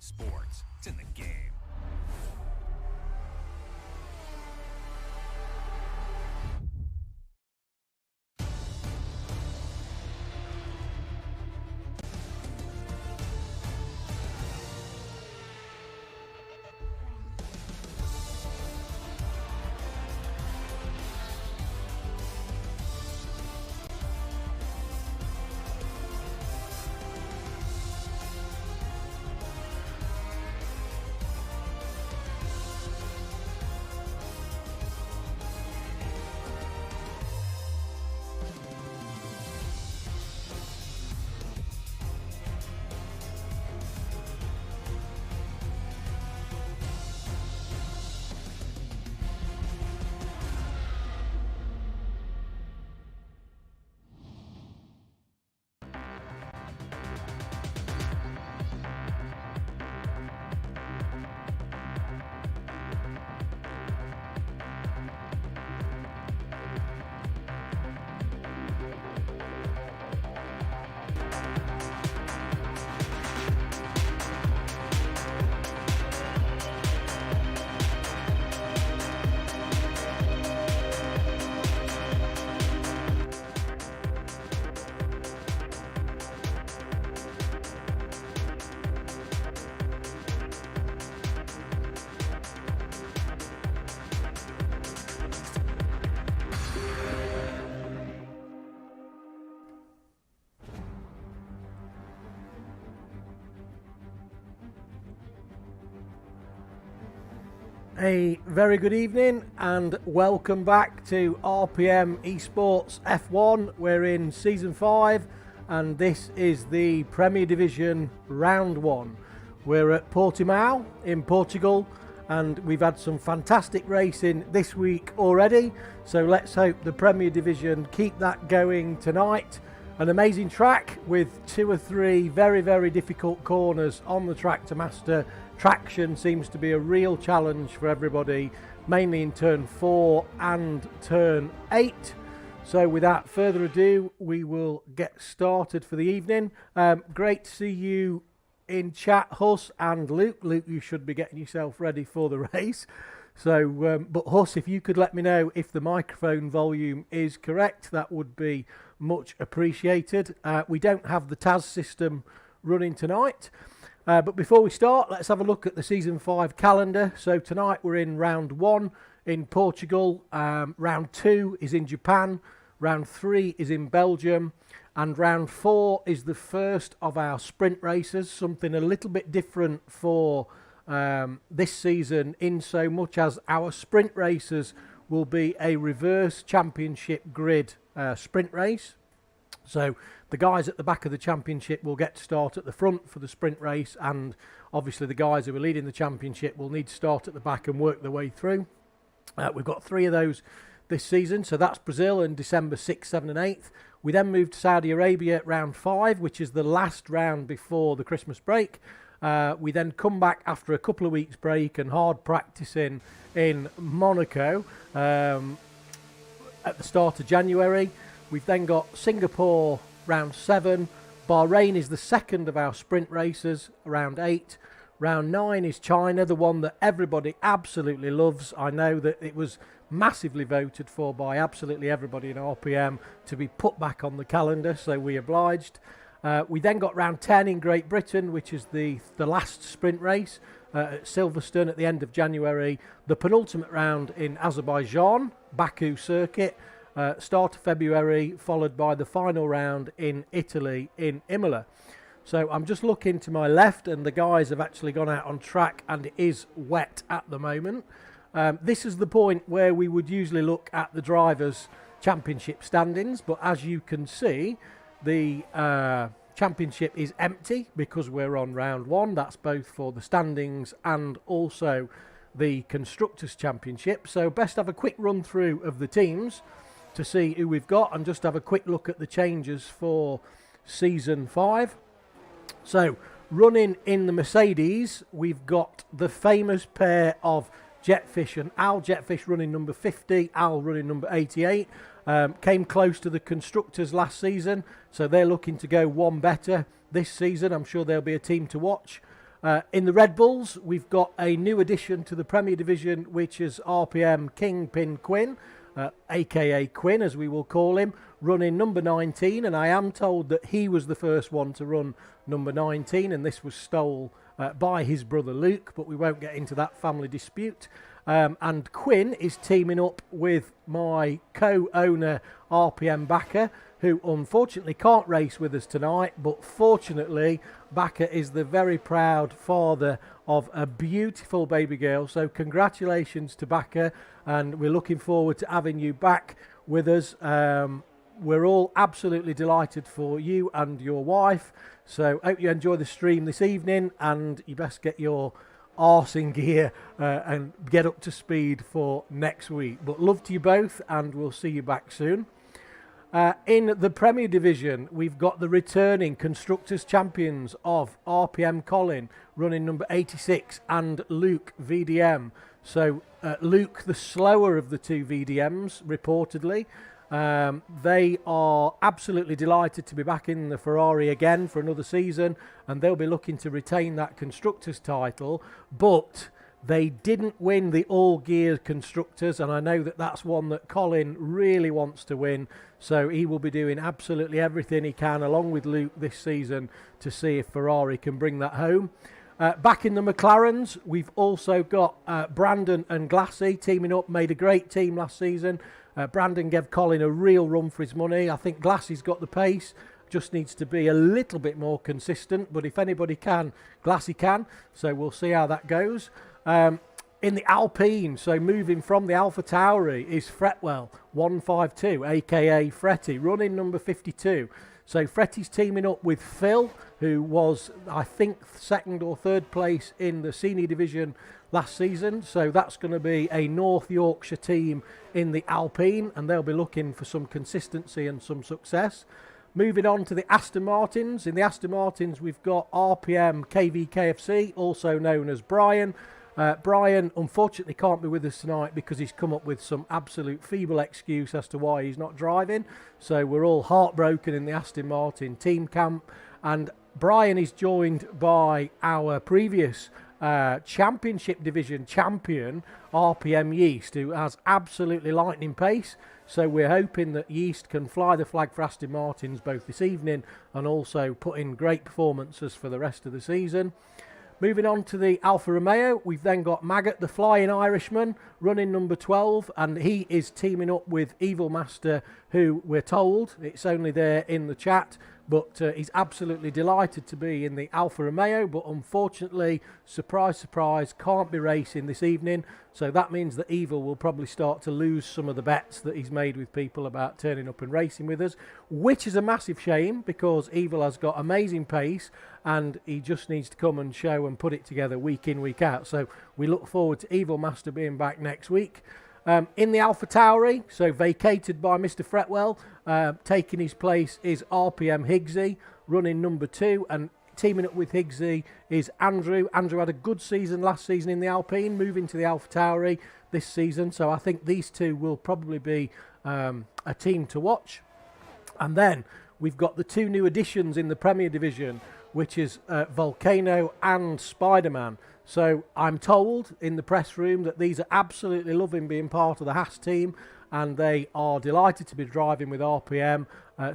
Sports, it's in the game. A very good evening and welcome back to RPM Esports F1. We're in Season 5 and this is the Premier Division Round 1. We're at Portimao in Portugal and we've had some fantastic racing this week already. So let's hope the Premier Division keep that going tonight. An amazing track with 2 or 3 very, very difficult corners on the track to master. Traction seems to be a real challenge for everybody, mainly in turn 4 and turn 8. So without further ado, we will get started for the evening. Great to see you in chat, Huss and Luke. Luke, you should be getting yourself ready for the race. So, but Huss, if you could let me know if the microphone volume is correct, that would be much appreciated. We don't have the TAS system running tonight. But before we start, let's have a look at the Season 5 calendar. So tonight we're in Round 1 in Portugal, Round 2 is in Japan, Round 3 is in Belgium, and Round 4 is the first of our sprint races, something a little bit different for this season in so much as our sprint races will be a reverse championship grid sprint race. So the guys at the back of the championship will get to start at the front for the sprint race, and obviously the guys who are leading the championship will need to start at the back and work their way through. We've got 3 of those this season, so that's Brazil in December 6th, 7th and 8th. We then move to Saudi Arabia at round 5, which is the last round before the Christmas break. We then come back after a couple of weeks break and hard practicing in Monaco at the start of January. We've then got Singapore round 7. Bahrain is the second of our sprint races, round 8. Round 9 is China, the one that everybody absolutely loves. I know that it was massively voted for by absolutely everybody in RPM to be put back on the calendar, so we obliged. We then got round 10 in Great Britain, which is the last sprint race at Silverstone at the end of January. The penultimate round in Azerbaijan, Baku circuit, start of February, followed by the final round in Italy in Imola. So I'm just looking to my left and the guys have actually gone out on track and it is wet at the moment. This is the point where we would usually look at the drivers' championship standings, but as you can see, the championship is empty because we're on round 1. That's both for the standings and also the Constructors' Championship. So best have a quick run through of the teams to see who we've got and just have a quick look at the changes for Season 5. So running in the Mercedes, we've got the famous pair of Jetfish and Al. Jetfish running number 50, Al running number 88. Came close to the Constructors last season, so they're looking to go one better this season. I'm sure there'll be a team to watch. In the Red Bulls, we've got a new addition to the Premier Division, which is RPM Kingpin Quinn, aka Quinn as we will call him, running number 19, and I am told that he was the first one to run number 19, and this was stole by his brother Luke, but we won't get into that family dispute. And Quinn is teaming up with my co-owner RPM Backer, who unfortunately can't race with us tonight, but fortunately Backer is the very proud father of a beautiful baby girl. So congratulations to Backer, and we're looking forward to having you back with us. We're all absolutely delighted for you and your wife. So hope you enjoy the stream this evening, and you best get your arse in gear and get up to speed for next week. But love to you both, and we'll see you back soon. In the Premier Division, we've got the returning Constructors champions of RPM Colin, running number 86, and Luke VDM. So Luke, the slower of the two VDMs, reportedly. They are absolutely delighted to be back in the Ferrari again for another season, and they'll be looking to retain that Constructors title, but they didn't win the all-gear Constructors, and I know that that's one that Colin really wants to win, so he will be doing absolutely everything he can along with Luke this season to see if Ferrari can bring that home. Back in the McLarens, we've also got Brandon and Glassy teaming up, made a great team last season. Brandon gave Colin a real run for his money. I think Glassy's got the pace, just needs to be a little bit more consistent, but if anybody can, Glassy can, so we'll see how that goes. In the Alpine, so moving from the Alpha Tauri, is Fretwell 152, aka Fretty, running number 52. So Fretty's teaming up with Phil, who was, I think, second or third place in the senior division last season. So that's going to be a North Yorkshire team in the Alpine, and they'll be looking for some consistency and some success. Moving on to the Aston Martins. In the Aston Martins, we've got RPM KVKFC, also known as Brian. Brian unfortunately can't be with us tonight because he's come up with some absolute feeble excuse as to why he's not driving. So we're all heartbroken in the Aston Martin team camp. And Brian is joined by our previous championship division champion, RPM Yeast, who has absolutely lightning pace. So we're hoping that Yeast can fly the flag for Aston Martins both this evening and also put in great performances for the rest of the season. Moving on to the Alfa Romeo, we've then got Maggot, the Flying Irishman, running number 12, and he is teaming up with Evil Master, who we're told, it's only there in the chat, but he's absolutely delighted to be in the Alfa Romeo, but unfortunately, surprise, surprise, can't be racing this evening, so that means that Evil will probably start to lose some of the bets that he's made with people about turning up and racing with us, which is a massive shame, because Evil has got amazing pace, and he just needs to come and show and put it together week in, week out, so we look forward to Evil Master being back next week. In the Alpha Tauri, so vacated by Mr. Fretwell, taking his place is RPM Higgsy, running number 2, and teaming up with Higgsy is Andrew. Andrew had a good season last season in the Alpine, moving to the Alpha Tauri this season, so I think these two will probably be a team to watch. And then we've got the two new additions in the Premier Division, which is Volcano and Spider-Man. So I'm told in the press room that these are absolutely loving being part of the Haas team, and they are delighted to be driving with RPM,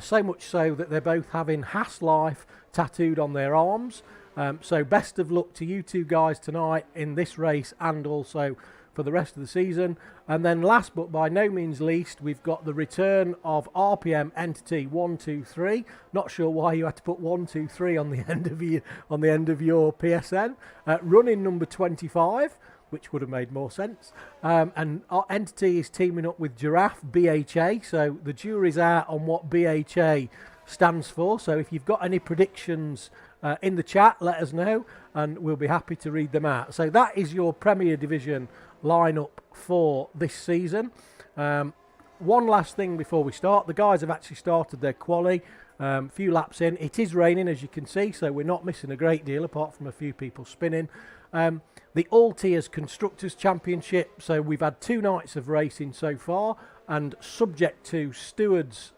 so much so that they're both having Haas Life tattooed on their arms. So best of luck to you two guys tonight in this race and also for the rest of the season. And then last but by no means least, we've got the return of RPM Entity 123. Not sure why you had to put 123 on the end of your PSN. Running number 25, which would have made more sense. And our Entity is teaming up with Giraffe BHA. So the jury's out on what BHA stands for. So if you've got any predictions in the chat, let us know, and we'll be happy to read them out. So that is your Premier Division lineup for this season. One last thing before we start. The guys have actually started their quali. A few laps in. It is raining, as you can see, so we're not missing a great deal apart from a few people spinning. The All Tiers Constructors Championship. So we've had 2 nights of racing so far, and subject to stewards'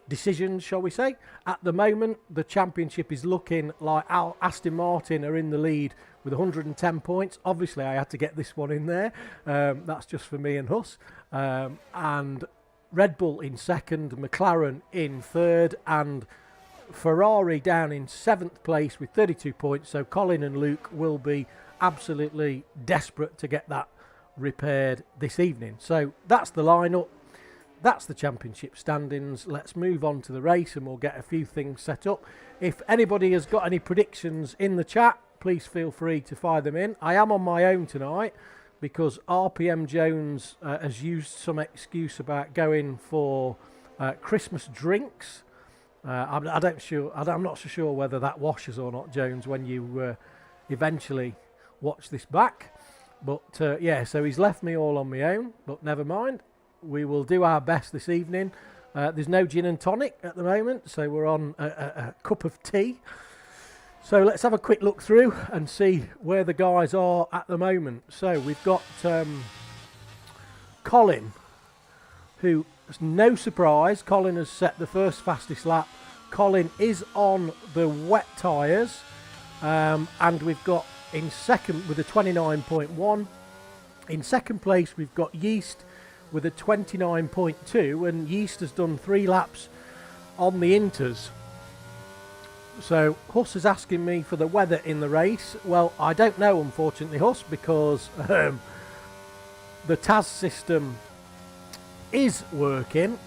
decisions, shall we say. At the moment, the championship is looking like Aston Martin are in the lead with 110 points. Obviously, I had to get this one in there. That's just for me and Huss. And Red Bull in second, McLaren in third, and Ferrari down in 7th place with 32 points. So Colin and Luke will be absolutely desperate to get that repaired this evening. So that's the lineup. That's the championship standings. Let's move on to the race and we'll get a few things set up. If anybody has got any predictions in the chat, please feel free to fire them in. I am on my own tonight because RPM Jones has used some excuse about going for Christmas drinks. I'm not so sure whether that washes or not, Jones, when you eventually watch this back. But yeah, so he's left me all on my own, but never mind. We will do our best this evening. There's no gin and tonic at the moment, so we're on a cup of tea. So let's have a quick look through and see where the guys are at the moment. So we've got Colin, who, no surprise, Colin has set the first fastest lap. Colin is on the wet tyres, and we've got in second with a 29.1. In second place, we've got Yeast with a 29.2, and Yeast has done 3 laps on the Inters. So Huss is asking me for the weather in the race. Well, I don't know, unfortunately, Huss, because the TAS system is working,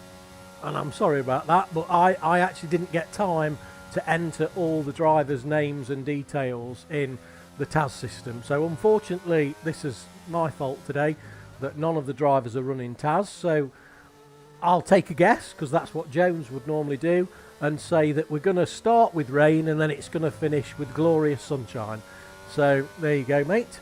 and I'm sorry about that, but I actually didn't get time to enter all the drivers' names and details in the TAS system. So unfortunately, this is my fault today, that none of the drivers are running TAS. So I'll take a guess, because that's what Jones would normally do, and say that we're going to start with rain and then it's going to finish with glorious sunshine. So there you go, mate.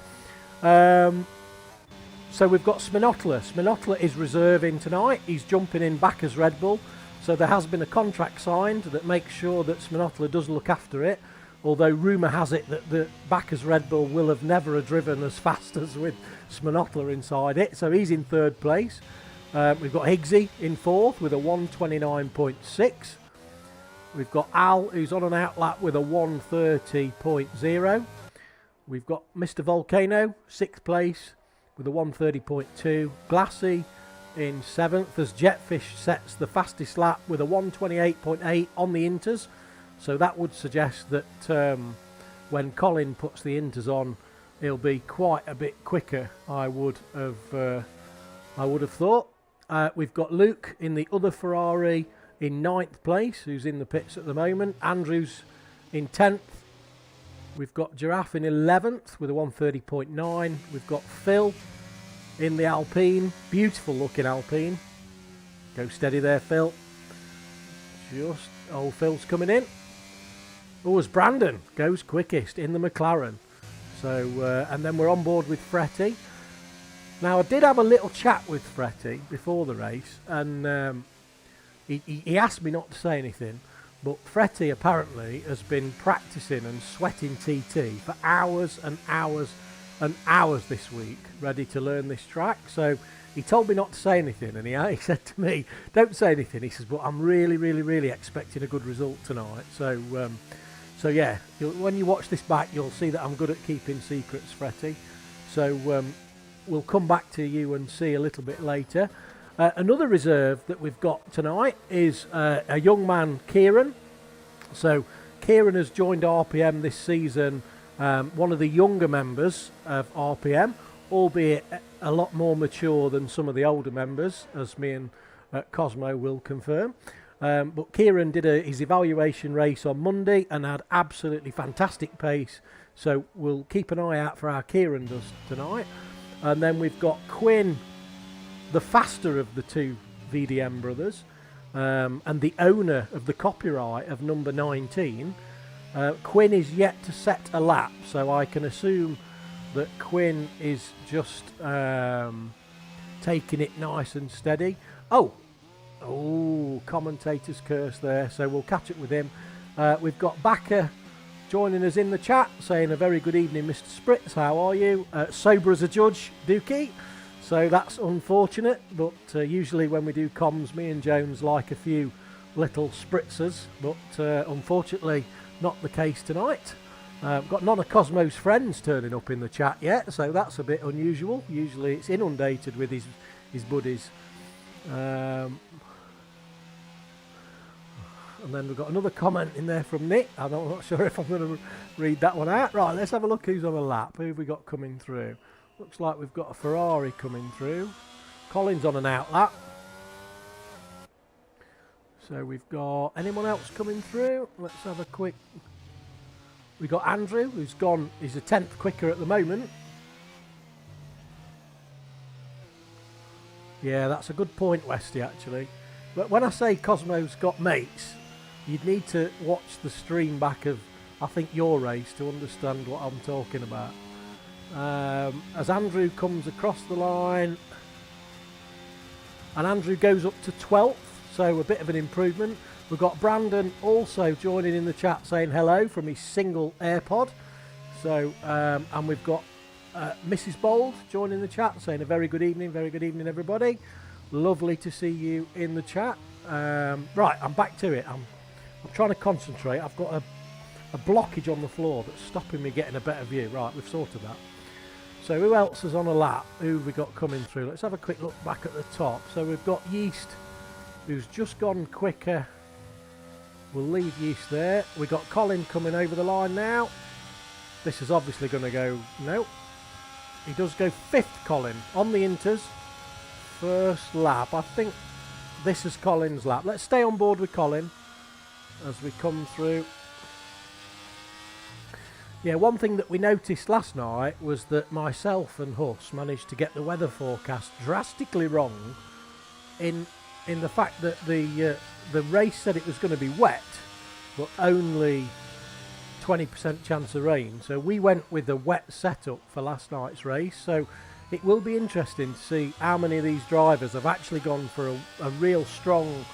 So we've got Sminotla. Sminotla is reserving tonight. He's jumping in back as Red Bull. So there has been a contract signed that makes sure that Sminotla does look after it. Although rumour has it that the backers Red Bull will have never driven as fast as with Sminotla inside it. So he's in 3rd place. We've got Higgsy in 4th with a 129.6. We've got Al, who's on an outlap with a 130.0. We've got Mr. Volcano, 6th place with a 130.2. Glassy in 7th as Jetfish sets the fastest lap with a 128.8 on the Inters. So that would suggest that when Colin puts the Inters on, he'll be quite a bit quicker, I would have thought. We've got Luke in the other Ferrari in 9th place, who's in the pits at the moment. Andrew's in 10th. We've got Giraffe in 11th with a 130.9. We've got Phil in the Alpine. Beautiful looking Alpine. Go steady there, Phil. Just, old Phil's coming in. Oh, as Brandon goes quickest in the McLaren. So, and then we're on board with Fretty. Now, I did have a little chat with Fretty before the race, and he asked me not to say anything, but Fretty apparently has been practicing and sweating TT for hours and hours and hours this week, ready to learn this track. So he told me not to say anything, and he said to me, don't say anything. He says, but I'm really, really, really expecting a good result tonight. So, so yeah, when you watch this back, you'll see that I'm good at keeping secrets, Fretty. So we'll come back to you and see a little bit later. Another reserve that we've got tonight is a young man, Kieran. So Kieran has joined RPM this season, one of the younger members of RPM, albeit a lot more mature than some of the older members, as me and Cosmo will confirm. But Kieran did his evaluation race on Monday and had absolutely fantastic pace. So we'll keep an eye out for how Kieran does tonight. And then we've got Quinn, the faster of the two VDM brothers, and the owner of the copyright of number 19. Quinn is yet to set a lap, so I can assume that Quinn is just taking it nice and steady. Oh, commentator's curse there, so we'll catch up with him. We've got Backer joining us in the chat, saying a very good evening, Mr. Spritz, how are you? Sober as a judge, Dookie. So that's unfortunate, but usually when we do comms, me and Jones like a few little spritzers, but unfortunately not the case tonight. Got none of Cosmo's friends turning up in the chat yet, so that's a bit unusual. Usually it's inundated with his buddies. And then we've got another comment in there from Nick. I'm not sure if I'm going to read that one out. Right, let's have a look who's on a lap. Who have we got coming through? Looks like we've got a Ferrari coming through. Colin's on an out lap. So we've got anyone else coming through? Let's have a quick... We've got Andrew, who's gone. He's a tenth quicker at the moment. Yeah, that's a good point, Westy, actually. But when I say Cosmo's got mates, you'd need to watch the stream back of, I think, your race to understand what I'm talking about. As Andrew comes across the line, and Andrew goes up to 12th, so a bit of an improvement. We've got Brandon also joining in the chat saying hello from his single AirPod. So, and we've got Mrs. Bold joining the chat saying a very good evening everybody. Lovely to see you in the chat. Right, I'm back to it. I'm trying to concentrate. I've got a blockage on the floor that's stopping me getting a better view. Right, we've sorted that. So who else is on a lap? Who have we got coming through? Let's have a quick look back at the top. So we've got Yeast, who's just gone quicker. We'll leave Yeast there. We've got Colin coming over the line now. This is obviously going to go... No. He does go 5th, Colin, on the Inters. First lap. I think this is Colin's lap. Let's stay on board with Colin as we come through. Yeah, one thing that we noticed last night was that myself and Huss managed to get the weather forecast drastically wrong in the fact that the race said it was going to be wet, but only 20% chance of rain. So we went with a wet setup for last night's race. So it will be interesting to see how many of these drivers have actually gone for a real strong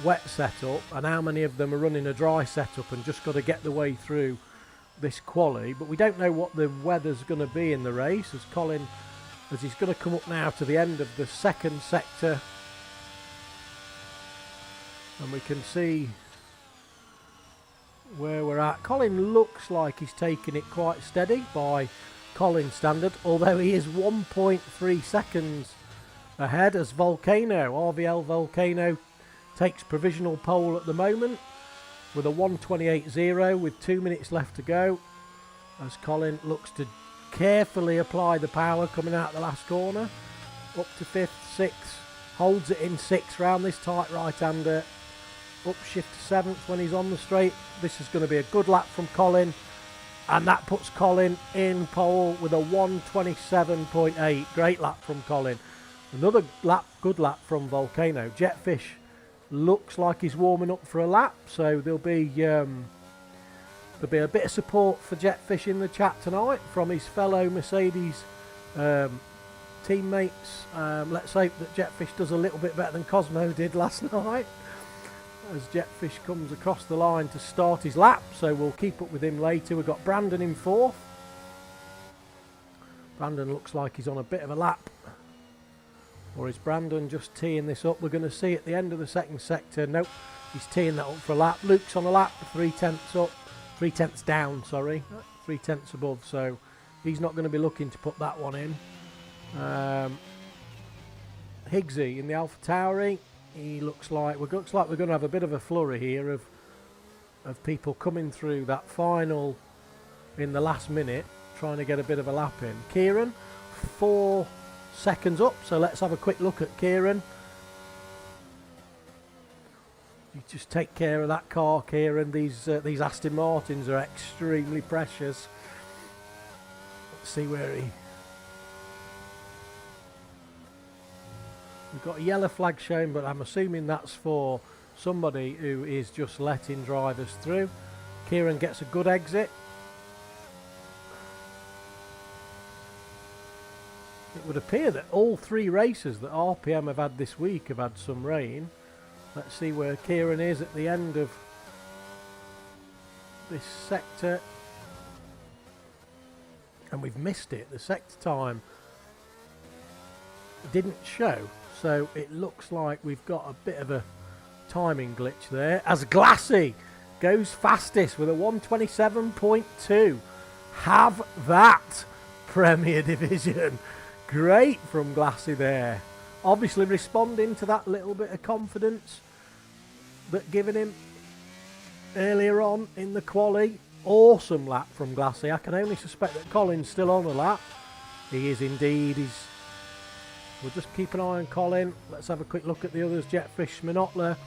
wet setup and how many of them are running a dry setup and just got to get the way through this quali. But we don't know what the weather's going to be in the race as he's going to come up now to the end of the second sector. And we can see where we're at. Colin looks like he's taking it quite steady by Colin standard, although he is 1.3 seconds ahead as Volcano, RVL Volcano, takes provisional pole at the moment with a 1:28.0 with 2 minutes left to go as Colin looks to carefully apply the power coming out the last corner. Up to 5th, 6th, holds it in 6th round this tight right-hander. Upshift to 7th when he's on the straight. This is going to be a good lap from Colin, and that puts Colin in pole with a 1:27.8. Great lap from Colin. Another lap, good lap from Volcano. Jetfish looks like he's warming up for a lap, so there'll be a bit of support for Jetfish in the chat tonight from his fellow Mercedes teammates. Let's hope that Jetfish does a little bit better than Cosmo did last night, as Jetfish comes across the line to start his lap, so we'll keep up with him later. We've got Brandon in 4th. Brandon looks like he's on a bit of a lap. Or is Brandon just teeing this up? We're going to see at the end of the second sector. Nope, he's teeing that up for a lap. Luke's on a lap, 3/10 up. 3/10 down, sorry. 3/10 above, so he's not going to be looking to put that one in. Higgsy in the Alpha Tauri. He looks like we're going to have a bit of a flurry here of people coming through that final in the last minute, trying to get a bit of a lap in. Kieran, 4 seconds up, so let's have a quick look at Kieran. You just take care of that car, Kieran. These Aston Martins are extremely precious. Let's see where he... We've got a yellow flag shown, but I'm assuming that's for somebody who is just letting drivers through. Kieran gets a good exit. It would appear that all 3 races that RPM have had this week have had some rain. Let's see where Kieran is at the end of this sector. And we've missed it. The sector time didn't show. So it looks like we've got a bit of a timing glitch there, as Glassy goes fastest with a 1:27.2. Have that, Premier Division. Great from Glassy there. Obviously responding to that little bit of confidence that given him earlier on in the quali. Awesome lap from Glassy. I can only suspect that Colin's still on the lap. He is indeed. We'll just keep an eye on Colin. Let's have a quick look at the others. Jetfish, Sminotler.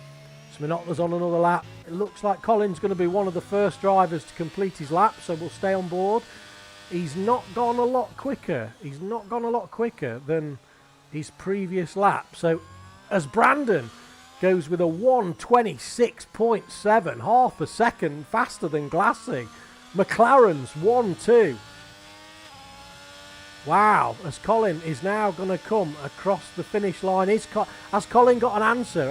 Sminotler's on another lap. It looks like Colin's going to be one of the first drivers to complete his lap, so we'll stay on board. He's not gone a lot quicker. He's not gone a lot quicker than his previous lap. So as Brandon goes with a 1:26.7, half a second faster than Glassy. McLaren's 1-2. Wow, as Colin is now going to come across the finish line. Has Colin got an answer?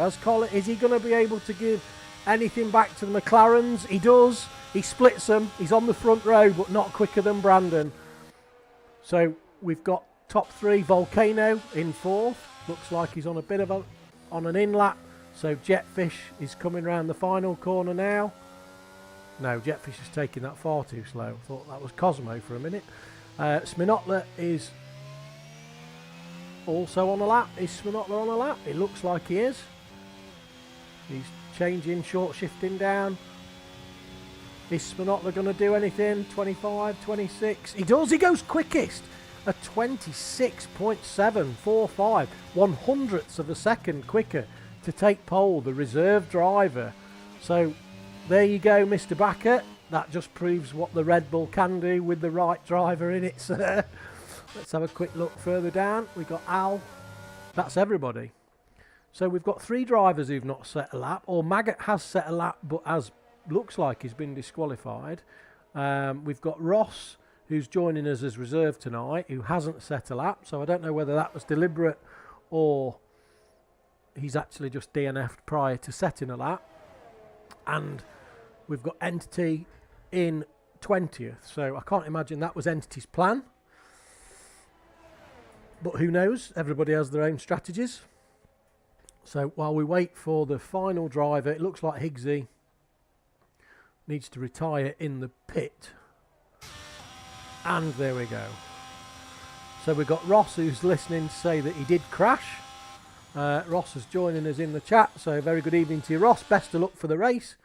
Is he going to be able to give anything back to the McLarens? He does. He splits them. He's on the front row, but not quicker than Brandon. So we've got top three. Volcano in fourth. Looks like he's on a bit of on an in lap. So Jetfish is coming round the final corner now. No, Jetfish is taking that far too slow. I thought that was Cosmo for a minute. Sminotler is also on a lap. Is Sminotler on a lap? It looks like he is. He's changing, short shifting down. Is Sminotler going to do anything? 25, 26. He does. He goes quickest. A 26.745. 1/100th of a second quicker to take pole, the reserve driver. So there you go, Mr. Backer. That just proves what the Red Bull can do with the right driver in it, sir. Let's have a quick look further down. We've got Al. That's everybody. So we've got three drivers who've not set a lap, or Maggot has set a lap, but as looks like he's been disqualified. We've got Ross, who's joining us as reserve tonight, who hasn't set a lap. So I don't know whether that was deliberate or he's actually just DNF'd prior to setting a lap. And we've got Entity in 20th. So I can't imagine that was Entity's plan. But who knows? Everybody has their own strategies. So while we wait for the final driver, it looks like Higgsy needs to retire in the pit. And there we go. So we've got Ross, who's listening, to say that he did crash. Ross is joining us in the chat. So very good evening to you, Ross. Best of luck for the race.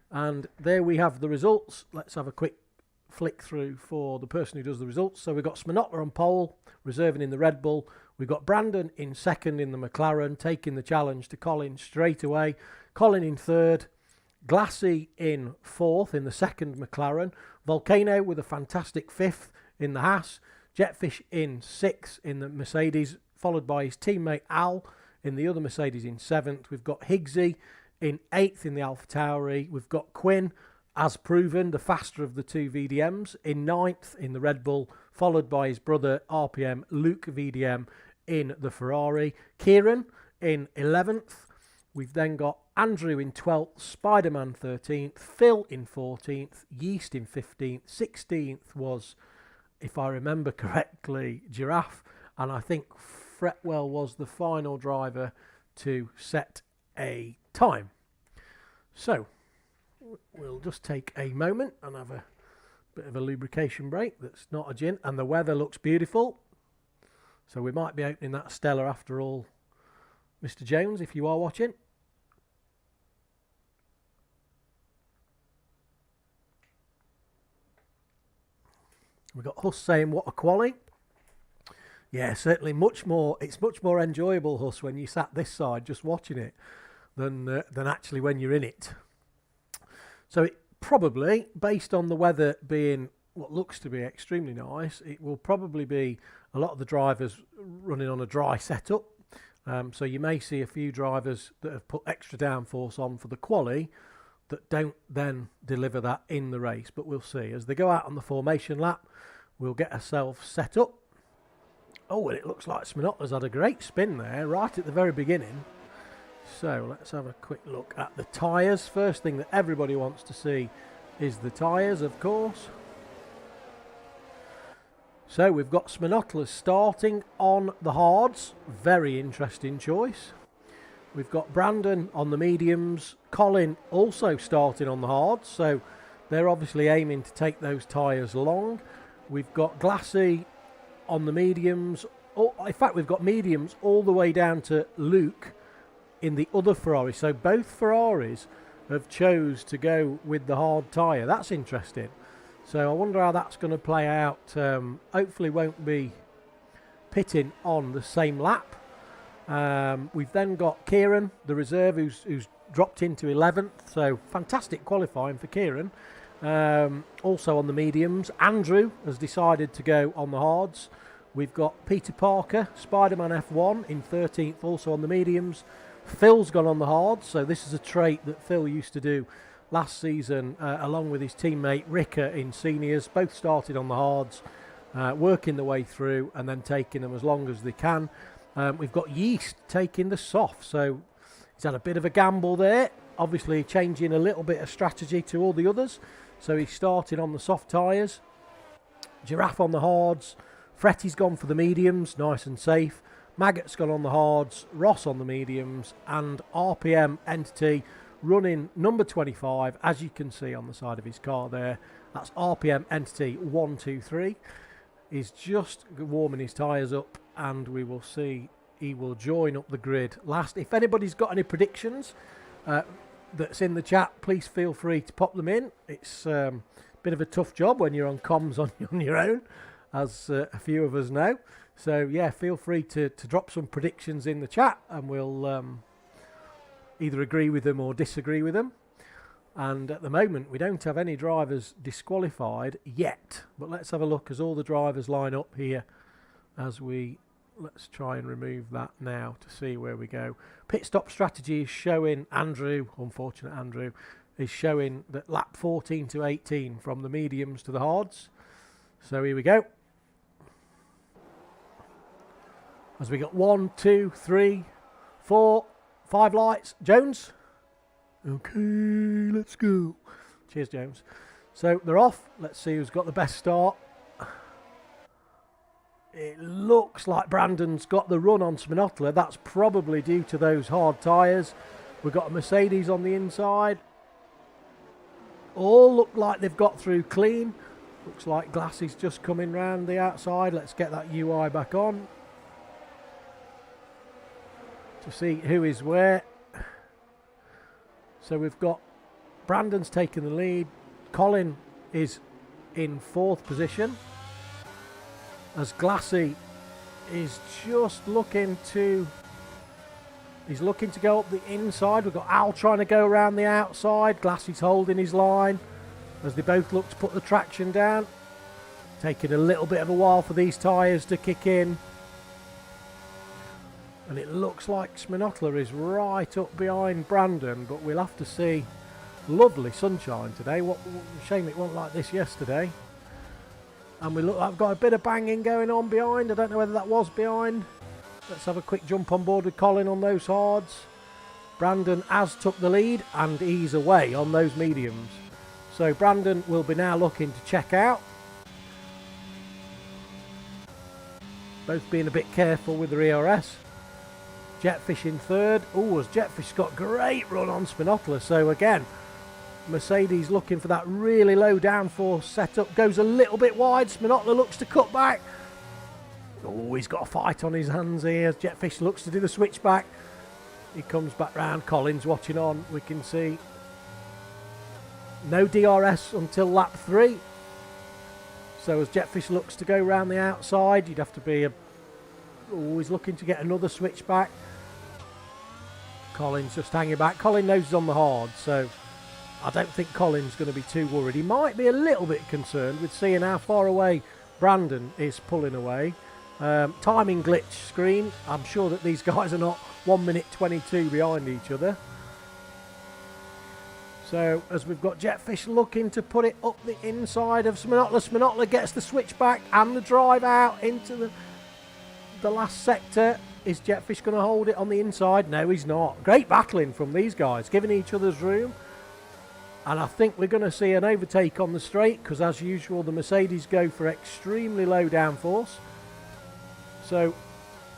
And there we have the results. Let's have a quick flick through for the person who does the results. So we've got Sminotler on pole, reserving in the Red Bull. We've got Brandon in second in the McLaren, taking the challenge to Colin straight away. Colin in third. Glassy in fourth in the second McLaren. Volcano with a fantastic fifth in the Haas. Jetfish in sixth in the Mercedes, followed by his teammate Al in the other Mercedes in seventh. We've got Higgsy in eighth in the AlphaTauri. We've got Quinn, as proven, the faster of the two VDMs, in ninth in the Red Bull, followed by his brother RPM Luke VDM in the Ferrari. Kieran in 11th. We've then got Andrew in 12th, Spider-Man 13th, Phil in 14th, Yeast in 15th, 16th was, if I remember correctly, Giraffe, and I think Fretwell was the final driver to set a time. So we'll just take a moment and have a bit of a lubrication break. That's not a gin, and the weather looks beautiful, so we might be opening that Stella after all, Mr. Jones, if you are watching. We've got Huss saying, what a quali. Yeah, certainly much more. It's much more enjoyable, Huss, when you sat this side just watching it than actually when you're in it. So it probably, based on the weather being what looks to be extremely nice, it will probably be a lot of the drivers running on a dry setup. So you may see a few drivers that have put extra downforce on for the quali that don't then deliver that in the race. But we'll see. As they go out on the formation lap, we'll get ourselves set up. Oh, and it looks like Sminotler's had a great spin there right at the very beginning. So let's have a quick look at the tyres. First thing that everybody wants to see is the tyres, of course. So we've got Sminotler starting on the hards. Very interesting choice. We've got Brandon on the mediums, Colin also starting on the hards, so they're obviously aiming to take those tyres long. We've got Glassy on the mediums. Oh, in fact, we've got mediums all the way down to Luke in the other Ferrari. So both Ferraris have chose to go with the hard tyre. That's interesting. So I wonder how that's going to play out. Hopefully won't be pitting on the same lap. We've then got Kieran, the reserve, who's dropped into 11th. So fantastic qualifying for Kieran. Also on the mediums. Andrew has decided to go on the hards. We've got Peter Parker, Spider-Man F1 in 13th, also on the mediums. Phil's gone on the hards, so this is a trait that Phil used to do last season along with his teammate Ricker in seniors. Both started on the hards, working the way through and then taking them as long as they can. We've got Yeast taking the soft, so he's had a bit of a gamble there, obviously changing a little bit of strategy to all the others. So he started on the soft tyres. Giraffe on the hards. Fretty's gone for the mediums, nice and safe. Maggot's gone on the hards. Ross on the mediums. And RPM Entity running number 25, as you can see on the side of his car there. That's RPM Entity 123. He's just warming his tyres up, and we will see he will join up the grid last. If anybody's got any predictions that's in the chat, please feel free to pop them in. It's a bit of a tough job when you're on comms on your own, as a few of us know. So yeah, feel free to drop some predictions in the chat, and we'll either agree with them or disagree with them. And at the moment we don't have any drivers disqualified yet, but let's have a look as all the drivers line up here as let's try and remove that now to see where we go. Pit stop strategy is showing Andrew, unfortunate Andrew, is showing that lap 14 to 18 from the mediums to the hards. So here we go. As we got 1, 2, 3, 4, 5 lights. Jones? Okay, let's go. Cheers, Jones. So they're off. Let's see who's got the best start. It looks like Brandon's got the run on Sminotla. That's probably due to those hard tyres. We've got a Mercedes on the inside. All look like they've got through clean. Looks like Glassy's just coming round the outside. Let's get that UI back on to see who is where. So we've got Brandon's taking the lead. Colin is in 4th position, as Glassy is just looking to go up the inside. We've got Al trying to go around the outside. Glassy's holding his line as they both look to put the traction down. Taking a little bit of a while for these tyres to kick in. And it looks like Sminotla is right up behind Brandon, but we'll have to see. Lovely sunshine today. What a shame it wasn't like this yesterday. And we look, I've got a bit of banging going on behind. I don't know whether that was behind. Let's have a quick jump on board with Colin on those hards. Brandon has took the lead and he's away on those mediums. So Brandon will be now looking to check out. Both being a bit careful with the ERS. Jetfish in 3rd. Oh, as Jetfish got great run on Sminotla. So again, Mercedes looking for that really low downforce setup. Goes a little bit wide. Sminotla looks to cut back. Oh, he's got a fight on his hands here. Jetfish looks to do the switchback. He comes back round. Colin's watching on. We can see no DRS until lap 3. So as Jetfish looks to go round the outside, you'd have to be always looking to get another switchback. Colin's just hanging back. Colin knows he's on the hard, so I don't think Colin's going to be too worried. He might be a little bit concerned with seeing how far away Brandon is pulling away. Timing glitch screen. I'm sure that these guys are not 1 minute 22 behind each other. So as we've got Jetfish looking to put it up the inside of Sminotla. Sminotla gets the switchback and the drive out into the last sector. Is Jetfish going to hold it on the inside? No, he's not. Great battling from these guys, giving each other's room. And I think we're going to see an overtake on the straight, because as usual the Mercedes go for extremely low downforce. So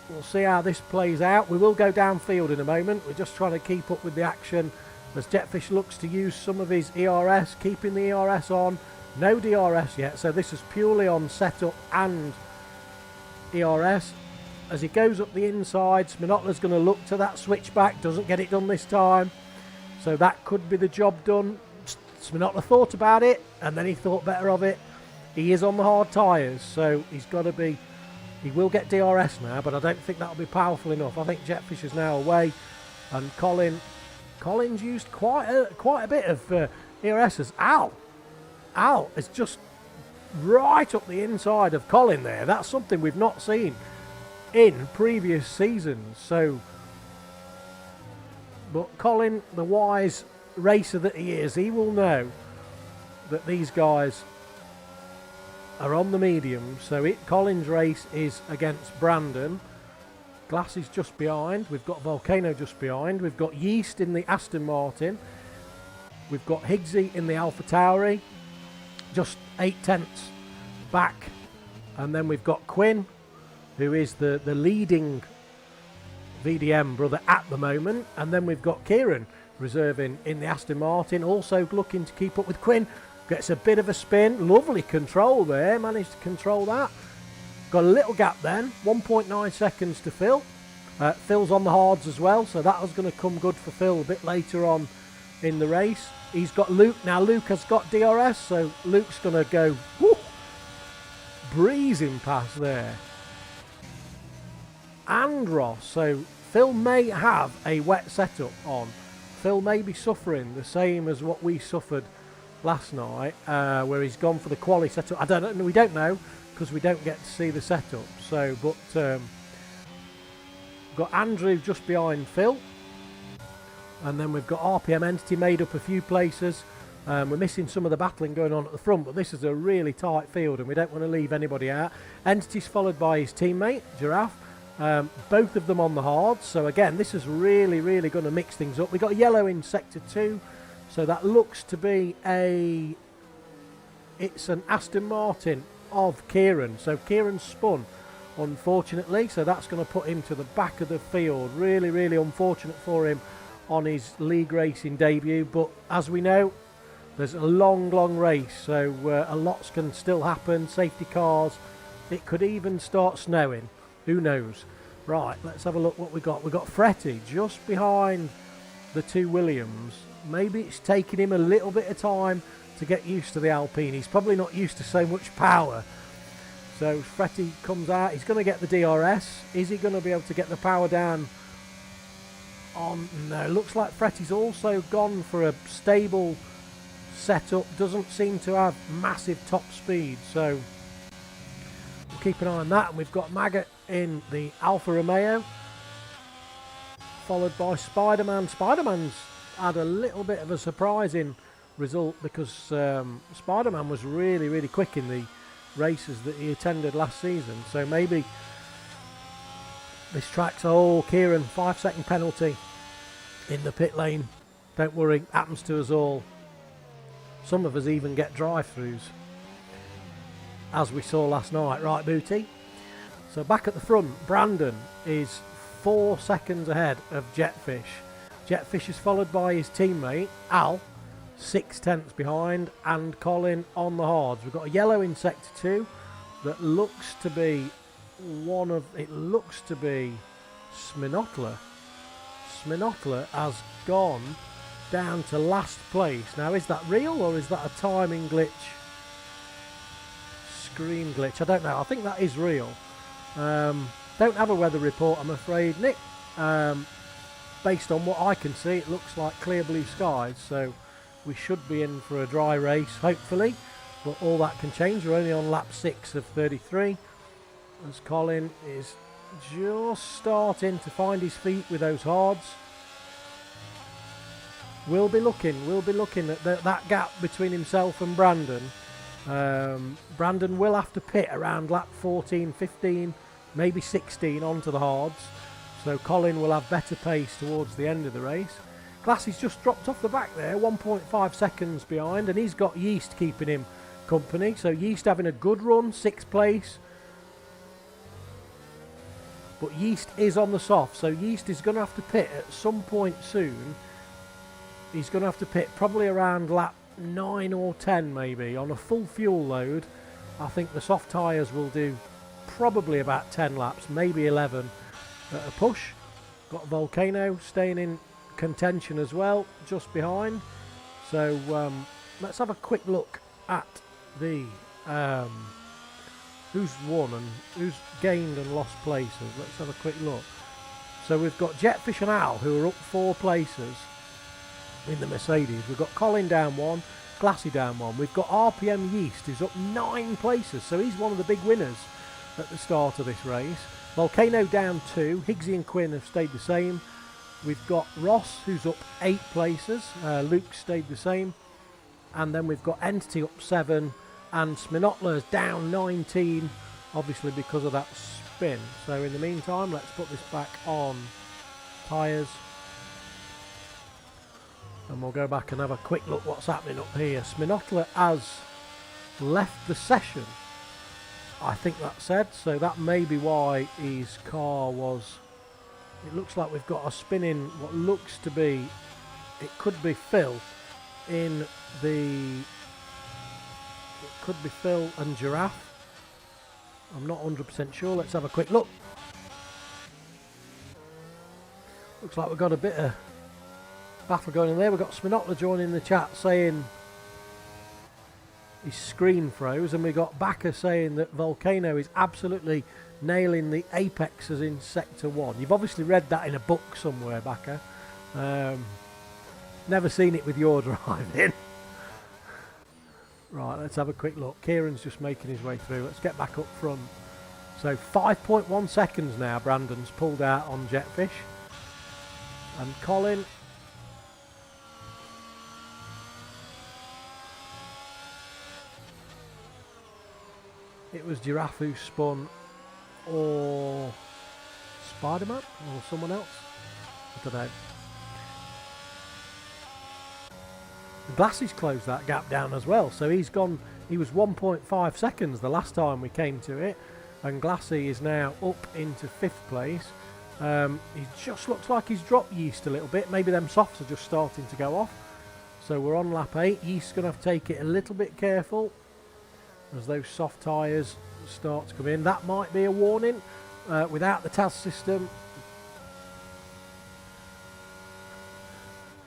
we'll see how this plays out. We will go downfield in a moment. We're just trying to keep up with the action as Jetfish looks to use some of his ERS, keeping the ERS on. No DRS yet, so this is purely on setup and ERS. As he goes up the inside, Sminotla's going to look to that switchback, doesn't get it done this time. So that could be the job done. Sminotla thought about it, and then he thought better of it. He is on the hard tyres, so he's got to be... He will get DRS now, but I don't think that'll be powerful enough. I think Jetfish is now away, and Colin's used quite a bit of ERSs. Ow! It's just right up the inside of Colin there. That's something we've not seen in previous seasons. So, but Colin, the wise racer that he is, he will know that these guys are on the medium. So Colin's race is against Brandon. Glass is just behind. We've got Volcano just behind. We've got Yeast in the Aston Martin. We've got Higgsy in the Alpha Tauri. Just 8/10 back. And then we've got Quinn, who is the leading VDM brother at the moment. And then we've got Kieran reserving in the Aston Martin, also looking to keep up with Quinn. Gets a bit of a spin. Lovely control there. Managed to control that. Got a little gap then. 1.9 seconds to Phil. Phil's on the hards as well, so that was going to come good for Phil a bit later on in the race. He's got Luke. Now Luke has got DRS, so Luke's going to go breezing past there. And Ross. So Phil may have a wet setup on. Phil may be suffering the same as what we suffered last night, where he's gone for the quali setup. I don't know. We don't know because we don't get to see the setup. So, but got Andrew just behind Phil, and then we've got RPM Entity made up a few places. We're missing some of the battling going on at the front, but this is a really tight field, and we don't want to leave anybody out. Entity's followed by his teammate Giraffe. Both of them on the hards. So again, this is really going to mix things up. We got yellow in sector 2. So that looks to be it's an Aston Martin of Kieran. So Kieran spun, unfortunately. So that's going to put him to the back of the field. Really unfortunate for him on his league racing debut. But as we know, there's a long race. So a lot can still happen. Safety cars. It could even start snowing. Who knows? Right, let's have a look what we got. We've got Fretty just behind the two Williams. Maybe it's taking him a little bit of time to get used to the Alpine. He's probably not used to so much power. So Fretty comes out. He's going to get the DRS. Is he going to be able to get the power down on? No, looks like Fretty's also gone for a stable setup. Doesn't seem to have massive top speed. So we'll keep an eye on that. And we've got Maggot in the Alfa Romeo, followed by Spider-Man. Spider-Man's had a little bit of a surprising result because Spider-Man was really quick in the races that he attended last season. So maybe this track's... Oh, Kieran, 5-second penalty in the pit lane. Don't worry, happens to us all. Some of us even get drive-throughs, as we saw last night. Right, Booty. So back at the front, Brandon is 4 seconds ahead of Jetfish. Jetfish is followed by his teammate, Al, 6/10 behind, and Colin on the hards. We've got a yellow in sector 2 that looks to be Sminotla. Sminotla has gone down to last place. Now, is that real or is that a timing glitch? Screen glitch? I don't know. I think that is real. Don't have a weather report, I'm afraid, Nick. Based on what I can see, it looks like clear blue skies, so we should be in for a dry race, hopefully. But all that can change. We're only on lap 6 of 33, as Colin is just starting to find his feet with those hards. We'll be looking at that gap between himself and Brandon. Brandon will have to pit around lap 14, 15, maybe 16 onto the hards. So Colin will have better pace towards the end of the race. Glassy's just dropped off the back there, 1.5 seconds behind, and he's got Yeast keeping him company. So Yeast having a good run, 6th place. But Yeast is on the soft, so Yeast is going to have to pit at some point soon. He's going to have to pit probably around lap 9 or 10 maybe. On a full fuel load, I think the soft tyres will do probably about 10 laps, maybe 11 at a push. Got Volcano staying in contention as well, just behind. So let's have a quick look at the who's won and who's gained and lost places. Let's have a quick look. So we've got Jetfish and Al, who are up 4 places in the Mercedes. We've got Colin down 1, Glassy down 1. We've got RPM Yeast, who's up 9 places, so he's one of the big winners at the start of this race. Volcano down 2. Higgsy and Quinn have stayed the same. We've got Ross, who's up 8 places. Luke stayed the same. And then we've got Entity up 7. And Sminotla's down 19, obviously because of that spin. So in the meantime, let's put this back on tyres. And we'll go back and have a quick look what's happening up here. Sminotla has left the session, I think that said. So that may be why his car was... It looks like we've got a spin in what looks to be... It could be Phil in the... It could be Phil and Giraffe. I'm not 100% sure. Let's have a quick look. Looks like we've got a bit of battle going in there. We've got Sminotla joining the chat saying his screen froze, and we got Backer saying that Volcano is absolutely nailing the apexes in Sector 1. You've obviously read that in a book somewhere, Backer. Never seen it with your driving. Right, let's have a quick look. Kieran's just making his way through. Let's get back up front. So 5.1 seconds now Brandon's pulled out on Jetfish. And Colin... It was Giraffe who spun, or Spider-Man, or someone else. I don't know. Glassy's closed that gap down as well, so he's gone. He was 1.5 seconds the last time we came to it, and Glassy is now up into 5th place. He just looks like he's dropped Yeast a little bit. Maybe them softs are just starting to go off. So we're on lap 8. Yeast's going to have to take it a little bit careful as those soft tyres start to come in. That might be a warning. Without the TAS system,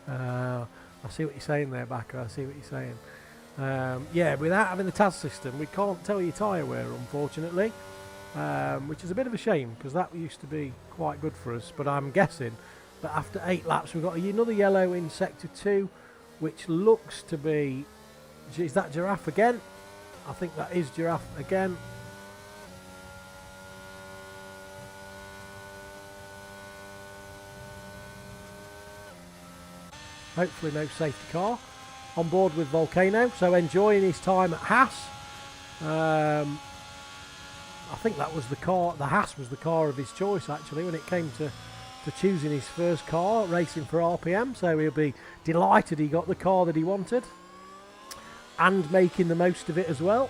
I see what you're saying there, Backer. I see what you're saying. Yeah, without having the TAS system, we can't tell you tyre wear, unfortunately, which is a bit of a shame because that used to be quite good for us. But I'm guessing that after 8 laps, we've got another yellow in Sector 2, which looks to be... Is that Giraffe again? I think that is Giraffe again. Hopefully no safety car. On board with Volcano, so enjoying his time at Haas. I think that was the car, the Haas was the car of his choice actually when it came to choosing his first car, racing for RPM, so he'll be delighted he got the car that he wanted. And making the most of it as well.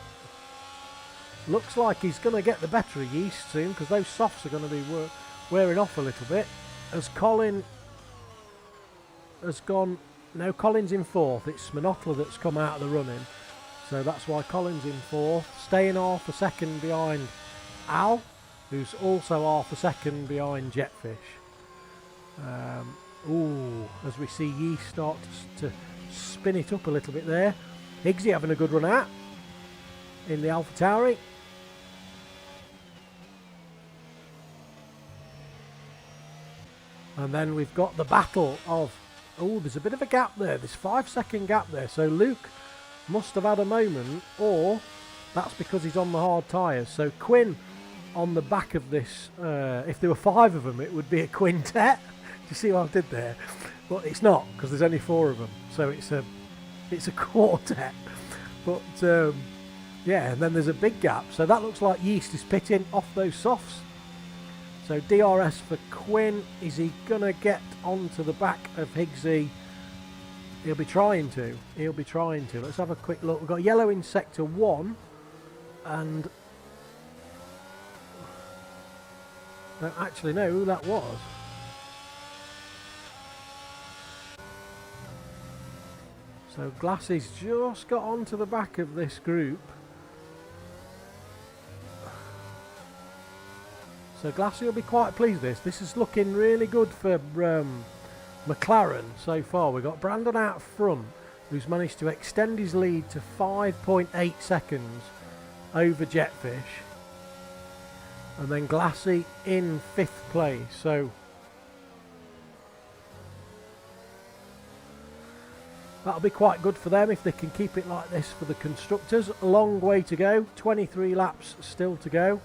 Looks like he's going to get the better of Yeast soon because those softs are going to be wearing off a little bit. As Colin has gone... No, Colin's in 4th. It's Sminotla that's come out of the running. So that's why Colin's in 4th. Staying half a second behind Al, who's also half a second behind Jetfish. As we see Yeast start to spin it up a little bit there. Higgsy having a good run out in the AlphaTauri. And then we've got the battle of... Oh, there's a bit of a gap there. There's 5-second gap there. So Luke must have had a moment, or that's because he's on the hard tyres. So Quinn on the back of this, if there were 5 of them, it would be a quintet. Do you see what I did there? But it's not, because there's only 4 of them. So it's a quartet. But yeah, and then there's a big gap. So that looks like Yeast is pitting off those softs. So DRS for Quinn. Is he going to get onto the back of Higgsy? He'll be trying to. He'll be trying to. Let's have a quick look. We've got yellow in Sector 1. And Don't actually know who that was. So Glassy's just got onto the back of this group. So Glassy will be quite pleased with this. This is looking really good for McLaren so far. We've got Brandon out front, who's managed to extend his lead to 5.8 seconds over Jetfish. And then Glassy in 5th place. So that'll be quite good for them if they can keep it like this for the constructors. A long way to go, 23 laps still to go,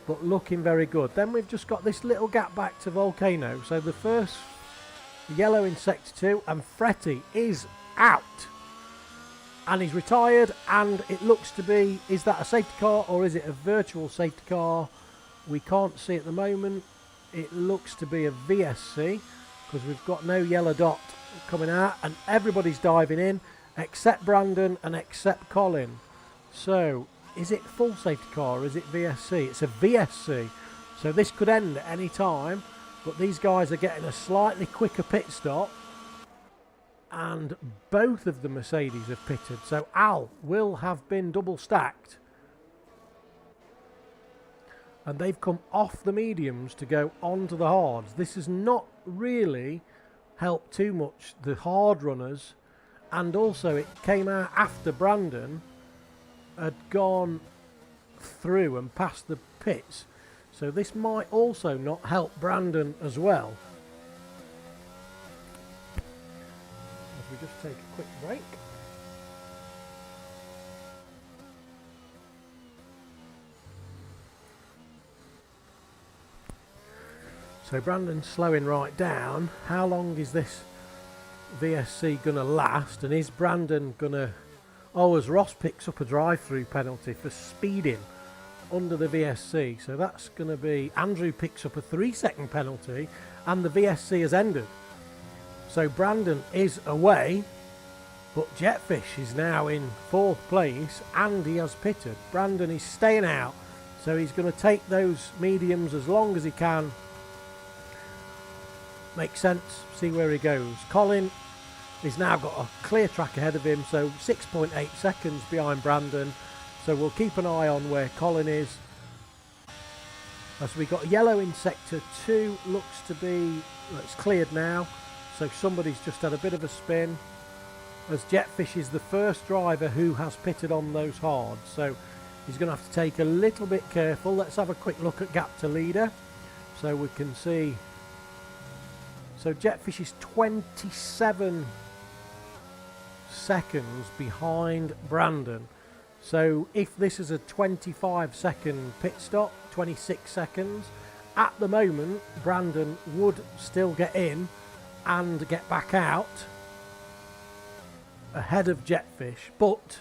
but looking very good. Then we've just got this little gap back to Volcano. So the first yellow in sector 2, and Fretty is out. And he's retired, and it looks to be, is that a safety car or is it a virtual safety car? We can't see at the moment. It looks to be a VSC because we've got no yellow dot coming out, and everybody's diving in except Brandon and except Colin. So is it full safety car or is it VSC? It's a VSC, so this could end at any time, but these guys are getting a slightly quicker pit stop, and both of the Mercedes have pitted, so Al will have been double stacked, and they've come off the mediums to go onto the hards. This has not really helped too much the hard runners, and also it came out after Brandon had gone through and past the pits, so this might also not help Brandon as well. As we just take a quick break. So Brandon's slowing right down. How long is this VSC going to last? And is Brandon going to... Oh, as Ross picks up a drive-through penalty for speeding under the VSC. So that's going to be... Andrew picks up a 3-second penalty and the VSC has ended. So Brandon is away, but Jetfish is now in 4th place and he has pitted. Brandon is staying out, so he's going to take those mediums as long as he can. Makes sense, see where he goes. Colin has now got a clear track ahead of him, so 6.8 seconds behind Brandon. So we'll keep an eye on where Colin is. As we got yellow in sector 2, looks to be, well, it's cleared now, so somebody's just had a bit of a spin. As Jetfish is the first driver who has pitted on those hards, so he's going to have to take a little bit careful. Let's have a quick look at gap to leader so we can see. So Jetfish is 27 seconds behind Brandon. So if this is a 25-second pit stop, 26 seconds, at the moment Brandon would still get in and get back out ahead of Jetfish, but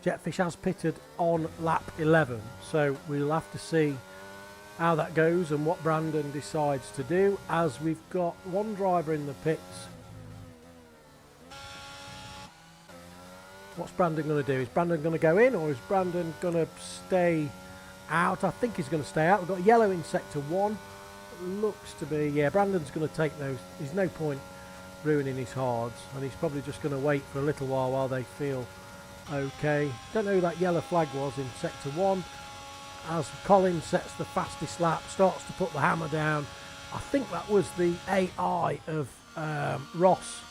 Jetfish has pitted on lap 11, so we'll have to see how that goes and what Brandon decides to do, as we've got one driver in the pits. What's Brandon going to do? Is Brandon going to go in or is Brandon going to stay out? I think he's going to stay out. We've got yellow in sector 1. Looks to be, yeah, Brandon's going to take those. There's no point ruining his hards, and he's probably just going to wait for a little while they feel okay. Don't know who that yellow flag was in sector 1. As Colin sets the fastest lap, starts to put the hammer down. I think that was the AI of Ross.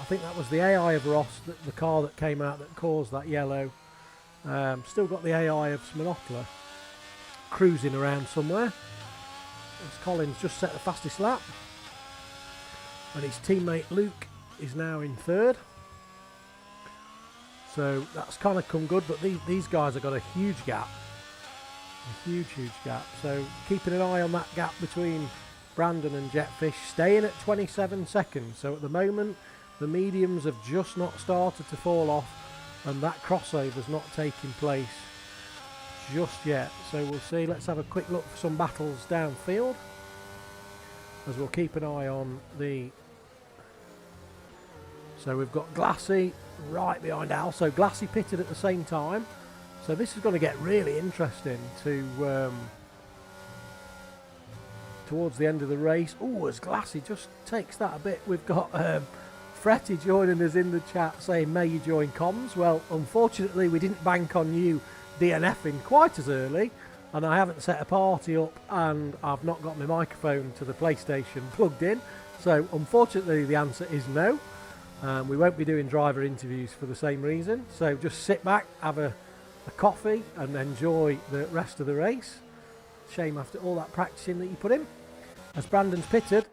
I think that was the AI of Ross, the car that came out that caused that yellow. Still got the AI of Smonotler cruising around somewhere. As Colin's just set the fastest lap. And his teammate Luke is now in 3rd. So that's kind of come good, but these guys have got a huge gap. A huge gap. So keeping an eye on that gap between Brandon and Jetfish, staying at 27 seconds. So at the moment, the mediums have just not started to fall off, and that crossover's not taking place just yet. So we'll see. Let's have a quick look for some battles downfield, as we'll keep an eye on the... So we've got Glassy right behind Al. So Glassy pitted at the same time. So this is going to get really interesting to towards the end of the race. Oh, as Glassy just takes that a bit. We've got Fretty joining us in the chat saying, may you join comms. Well, unfortunately, we didn't bank on you DNFing quite as early, and I haven't set a party up, and I've not got my microphone to the PlayStation plugged in. So, unfortunately, the answer is no. We won't be doing driver interviews for the same reason. So, just sit back, have a coffee, and enjoy the rest of the race. Shame after all that practicing that you put in. As Brandon's pitted.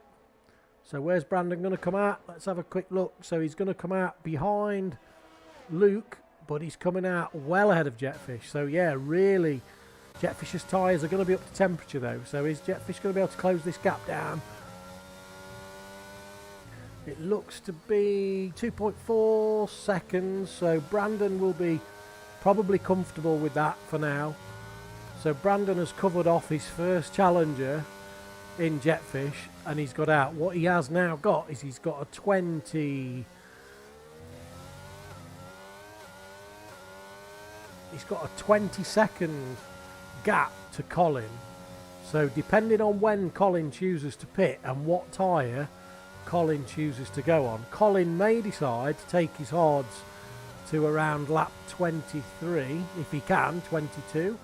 So where's Brandon going to come out? Let's have a quick look. So he's going to come out behind Luke, but he's coming out well ahead of Jetfish. So yeah, really, Jetfish's tyres are going to be up to temperature though. So is Jetfish going to be able to close this gap down? It looks to be 2.4 seconds. So Brandon will be probably comfortable with that for now. So Brandon has covered off his first challenger in Jetfish, and he's got out. What he has now got is he's got a 20... He's got a 20-second gap to Colin. So depending on when Colin chooses to pit and what tyre Colin chooses to go on, Colin may decide to take his hards to around lap 23, if he can, 22,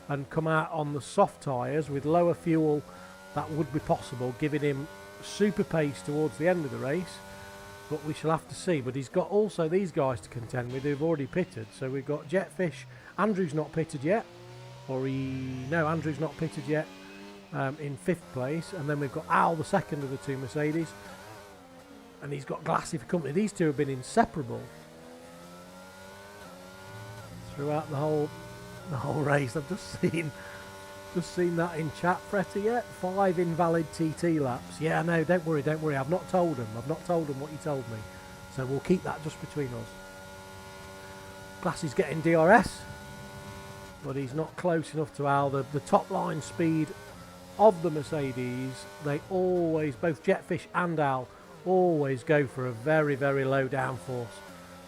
and come out on the soft tyres with lower fuel. That would be possible, giving him super pace towards the end of the race, but we shall have to see. But he's got also these guys to contend with who've already pitted. So we've got Jetfish. Andrew's not pitted yet, no, Andrew's not pitted yet, in 5th place, and then we've got Al, the second of the two Mercedes, and he's got Glassy for company. These two have been inseparable throughout the whole race. I've just seen that in chat, Fretty. Yet 5 invalid TT laps. Yeah, no, don't worry. I've not told him what you told me, so we'll keep that just between us. Glassy's getting DRS, but he's not close enough to Al. The top line speed of the Mercedes, they always, both Jetfish and Al, always go for a very, very low downforce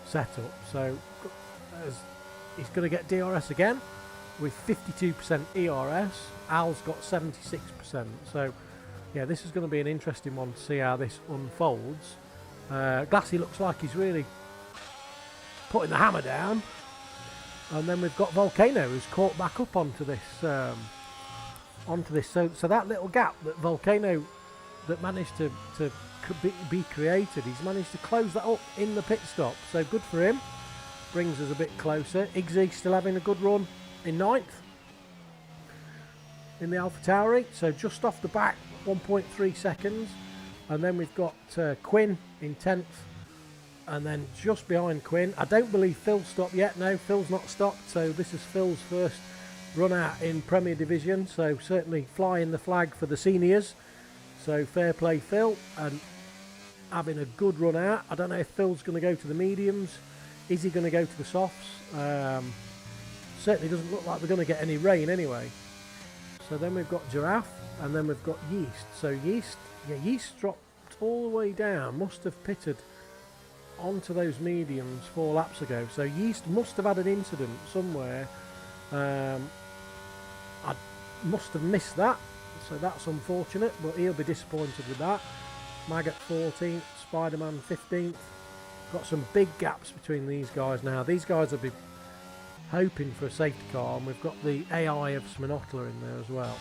setup. So he's going to get DRS again with 52% ERS. Al's got 76%. So yeah, this is going to be an interesting one to see how this unfolds. Glassy looks like he's really putting the hammer down. And then we've got Volcano, who's caught back up onto this. So that little gap that Volcano that managed to be created, he's managed to close that up in the pit stop. So good for him. Brings us a bit closer. Iggsy still having a good run in 9th in the AlphaTauri. So just off the back, 1.3 seconds. And then we've got Quinn in 10th. And then just behind Quinn, I don't believe Phil's stopped yet. No, Phil's not stopped. So this is Phil's first run out in Premier Division. So certainly flying the flag for the seniors. So fair play, Phil. And having a good run out. I don't know if Phil's going to go to the mediums. Is he going to go to the softs? Certainly doesn't look like we're going to get any rain anyway. So then we've got Giraffe. And then we've got Yeast. So Yeast dropped all the way down. Must have pitted onto those mediums 4 laps ago. So Yeast must have had an incident somewhere. I must have missed that. So that's unfortunate, but he'll be disappointed with that. Maggot 14th, Spider-Man 15th. Got some big gaps between these guys now. These guys will be hoping for a safety car, and we've got the AI of Sminotler in there as well.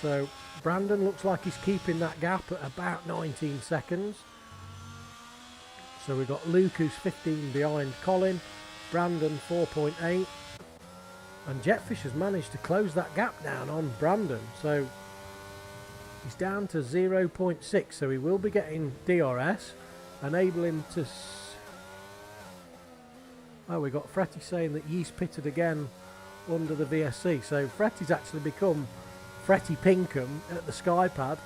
So Brandon looks like he's keeping that gap at about 19 seconds. So we've got Luke, who's 15 behind Colin, Brandon 4.8, and Jetfish has managed to close that gap down on Brandon. So he's down to 0.6, so he will be getting DRS, enabling to... Oh, we got Fretty saying that Yeast pitted again under the VSC. So Fretty's actually become Fretty Pinkham at the Skypad.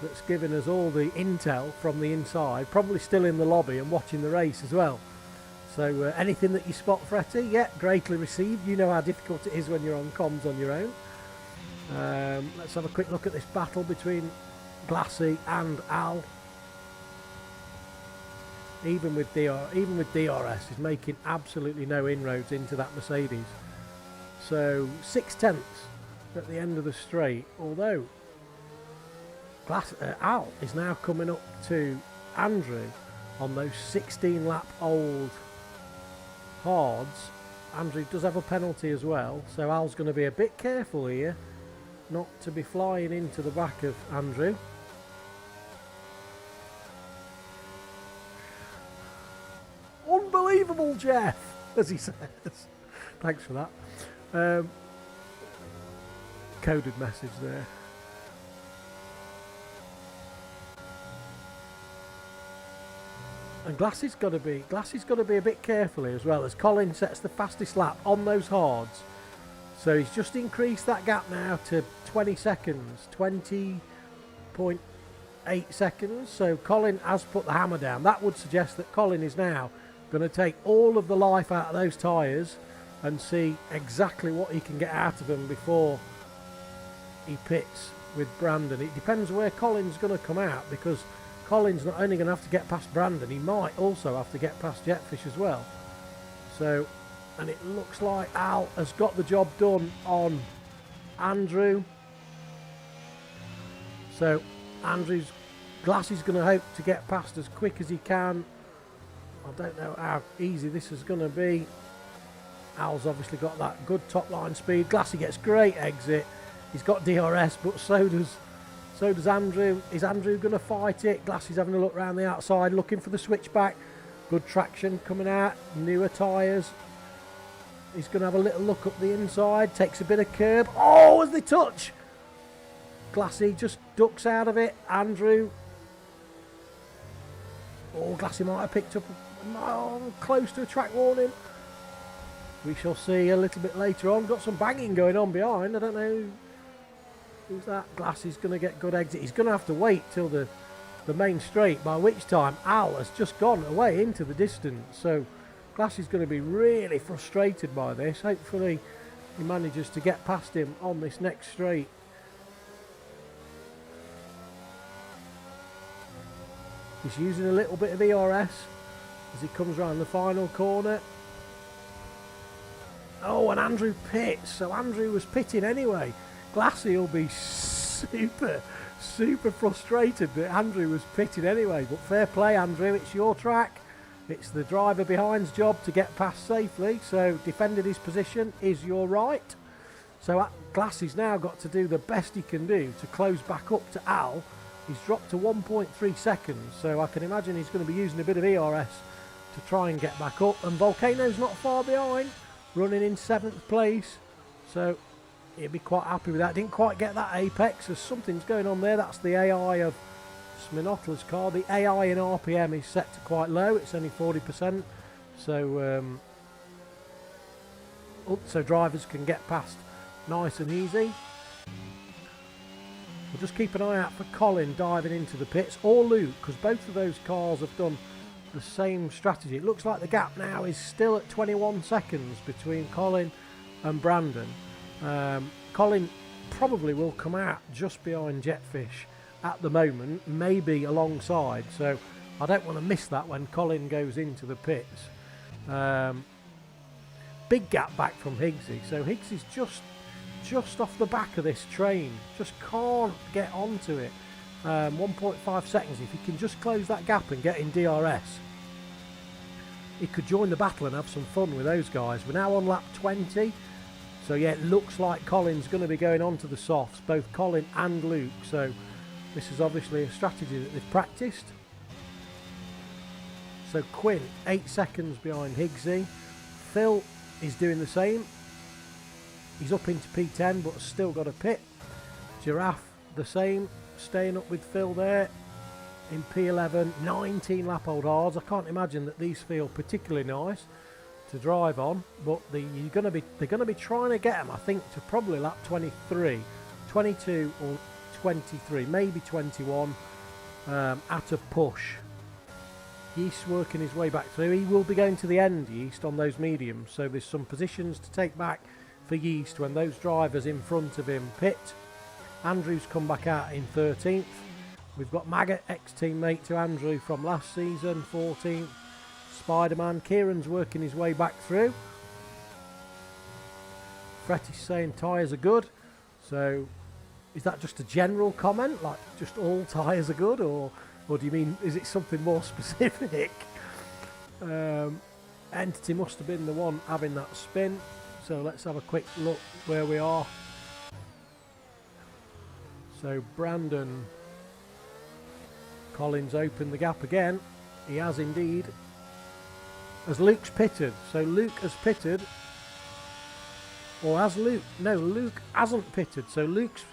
That's given us all the intel from the inside, probably still in the lobby and watching the race as well. So anything that you spot, Fretty, yeah, greatly received. You know how difficult it is when you're on comms on your own. Let's have a quick look at this battle between Glassy and Al. Even with DRS, is making absolutely no inroads into that Mercedes. So 6 tenths at the end of the straight, although Al is now coming up to Andrew on those 16 lap old hards. Andrew does have a penalty as well, so Al's going to be a bit careful here not to be flying into the back of Andrew. Unbelievable, Jeff, as he says. Thanks for that. Coded message there. And Glassy's got to be a bit careful here as well, as Colin sets the fastest lap on those hards. So he's just increased that gap now to 20 seconds, 20.8 seconds. So Colin has put the hammer down. That would suggest that Colin is now going to take all of the life out of those tyres and see exactly what he can get out of them before he pits with Brandon. It depends where Colin's going to come out, because Colin's not only going to have to get past Brandon, he might also have to get past Jetfish as well. So, and it looks like Al has got the job done on Andrew. So Glassy's going to hope to get past as quick as he can. I don't know how easy this is going to be. Al's obviously got that good top line speed. Glassy gets great exit. He's got DRS, but so does Andrew. Is Andrew going to fight it? Glassy's having a look around the outside, looking for the switchback. Good traction coming out. Newer tyres. He's going to have a little look up the inside. Takes a bit of curb. Oh, as they touch! Glassy just ducks out of it. Andrew. Oh, Glassy might have picked up close to a track warning. We shall see a little bit later on. Got some banging going on behind. I don't know who's that. Glassy's going to get good exit. He's going to have to wait till the main straight, by which time Al has just gone away into the distance. So Glassy's going to be really frustrated by this. Hopefully he manages to get past him on this next straight. He's using a little bit of ERS as he comes round the final corner. Oh, and Andrew pits. So Andrew was pitting anyway. Glassy will be super frustrated that Andrew was pitting anyway. But fair play, Andrew. It's your track. It's the driver behind's job to get past safely. So defended his position is your right. So Glassy's now got to do the best he can do to close back up to Al. He's dropped to 1.3 seconds. So I can imagine he's going to be using a bit of ERS to try and get back up. And Volcano's not far behind, running in 7th place. So he'll be quite happy with that. Didn't quite get that apex, as something's going on there. That's the AI of Sminotla's car. The AI in RPM is set to quite low. It's only 40%. So so drivers can get past nice and easy. We'll just keep an eye out for Colin diving into the pits, or Luke, because both of those cars have done the same strategy. It looks like the gap now is still at 21 seconds between Colin and Brandon. Colin probably will come out just behind Jetfish at the moment, maybe alongside, so I don't want to miss that when Colin goes into the pits. Big gap back from Higgsy, so Higgs is just off the back of this train, just can't get onto it. 1.5 seconds. If he can just close that gap and get in DRS, he could join the battle and have some fun with those guys. We're now on lap 20, so yeah, it looks like Colin's going to be going on to the softs, both Colin and Luke. So this is obviously a strategy that they've practiced. So Quinn 8 seconds behind Higgsy. Phil is doing the same. He's up into P10 but still got a pit. Giraffe the same, staying up with Phil there in P11. 19 lap old hards. I can't imagine that these feel particularly nice to drive on, but they're going to be trying to get them, I think, to probably lap 23, 22 or 23, maybe 21 at a push. Yeast working his way back through. He will be going to the end, Yeast, on those mediums, so there's some positions to take back for Yeast when those drivers in front of him pit. Andrew's come back out in 13th. We've got Maggot, ex-teammate to Andrew from last season, 14th. Spider-Man, Kieran's working his way back through. Fretty's saying tyres are good, so Is that just a general comment, like just all tyres are good, or do you mean, is it something more specific? Entity must have been the one having that spin, so let's have a quick look where we are. So Brandon, Collins opened the gap again. He has indeed. As Luke's pitted, so Luke has pitted, or has Luke? No, Luke hasn't pitted, so Luke's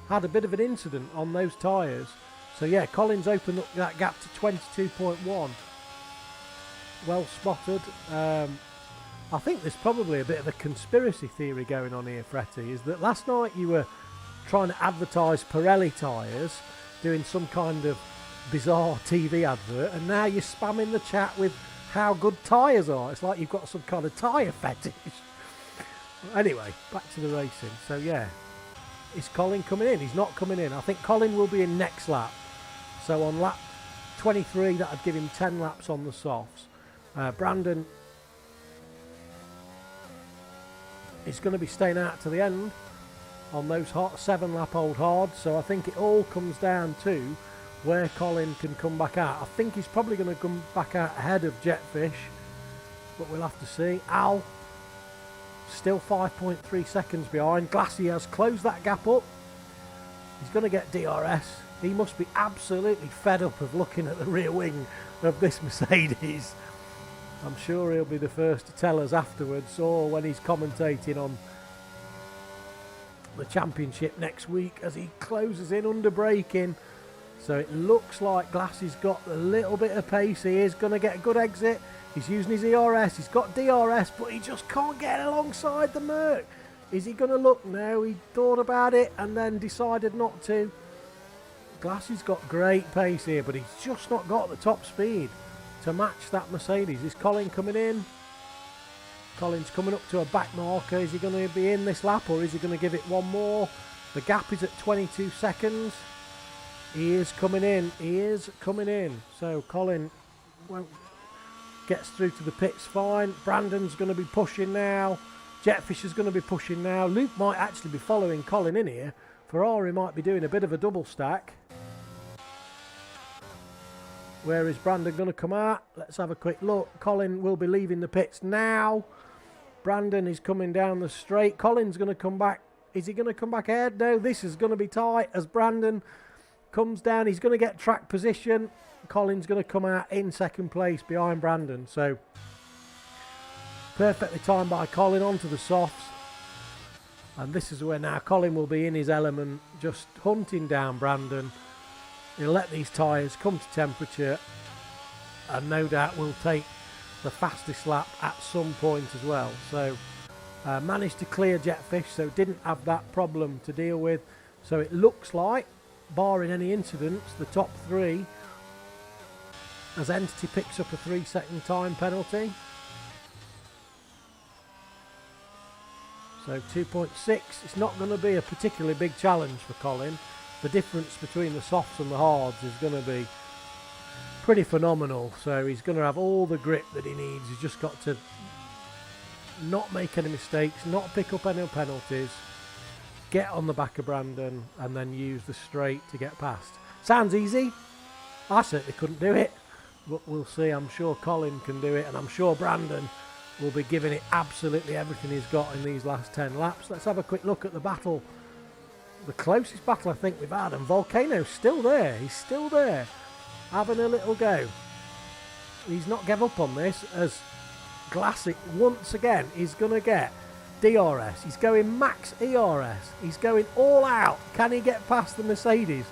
had a bit of an incident on those tyres. So yeah, Collins opened up that gap to 22.1. Well spotted. I think there's probably a bit of a conspiracy theory going on here, Fretty, is that last night you were trying to advertise Pirelli tyres, doing some kind of bizarre TV advert, and now you're spamming the chat with how good tyres are. It's like you've got some kind of tyre fetish. Anyway, back to the racing. So yeah, is Colin coming in? He's not coming in. I think Colin will be in next lap. So on lap 23, that would give him 10 laps on the softs. Brandon is going to be staying out to the end on those hot 7-lap-old hards. So I think it all comes down to where Colin can come back out. I think he's probably going to come back out ahead of Jetfish, but we'll have to see. Al, still 5.3 seconds behind. Glassy has closed that gap up. He's going to get DRS. He must be absolutely fed up of looking at the rear wing of this Mercedes. I'm sure he'll be the first to tell us afterwards, or when he's commentating on the championship next week as he closes in under braking. So it looks like Glassy's got a little bit of pace. He is going to get a good exit. He's using his ERS. He's got DRS, but he just can't get alongside the Merc. Is he going to look? No, he thought about it and then decided not to. Glassy's got great pace here, but he's just not got the top speed to match that Mercedes. Is Colin coming in? Colin's coming up to a back marker. Is he going to be in this lap, or is he going to give it one more? The gap is at 22 seconds. He is coming in. He is coming in. So Colin gets through to the pits fine. Brandon's going to be pushing now. Jetfish is going to be pushing now. Luke might actually be following Colin in here. Ferrari might be doing a bit of a double stack. Where is Brandon going to come out? Let's have a quick look. Colin will be leaving the pits now. Brandon is coming down the straight. Colin's going to come back. Is he going to come back ahead? No, this is going to be tight as Brandon comes down. He's going to get track position. Colin's going to come out in second place behind Brandon. So perfectly timed by Colin onto the softs. And this is where now Colin will be in his element, just hunting down Brandon. He'll let these tyres come to temperature and no doubt will take the fastest lap at some point as well. So managed to clear Jetfish, so didn't have that problem to deal with. So it looks like, barring any incidents, the top three, as Entity picks up a 3-second time penalty. So 2.6, it's not going to be a particularly big challenge for Colin. The difference between the softs and the hards is going to be pretty phenomenal. So he's going to have all the grip that he needs. He's just got to not make any mistakes, not pick up any penalties, get on the back of Brandon, and then use the straight to get past. Sounds easy. I certainly couldn't do it, but we'll see. I'm sure Colin can do it, and I'm sure Brandon will be giving it absolutely everything he's got in these last 10 laps. Let's have a quick look at the battle. The closest battle I think we've had, and Volcano's still there. He's still there, having a little go. He's not give up on this, as Glassy once again is going to get DRS. He's going max ERS. He's going all out. Can he get past the Mercedes?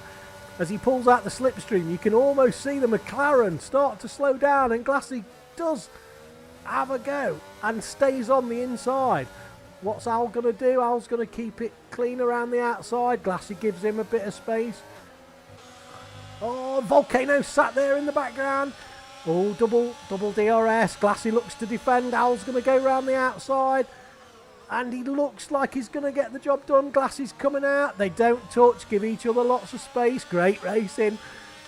As he pulls out the slipstream, you can almost see the McLaren start to slow down, and Glassy does have a go and stays on the inside. What's Al going to do? Al's going to keep it clean around the outside. Glassy gives him a bit of space. Oh, Volcano sat there in the background. Oh, double DRS. Glassy looks to defend. Al's going to go around the outside. And he looks like he's going to get the job done. Glassy's coming out. They don't touch, give each other lots of space. Great racing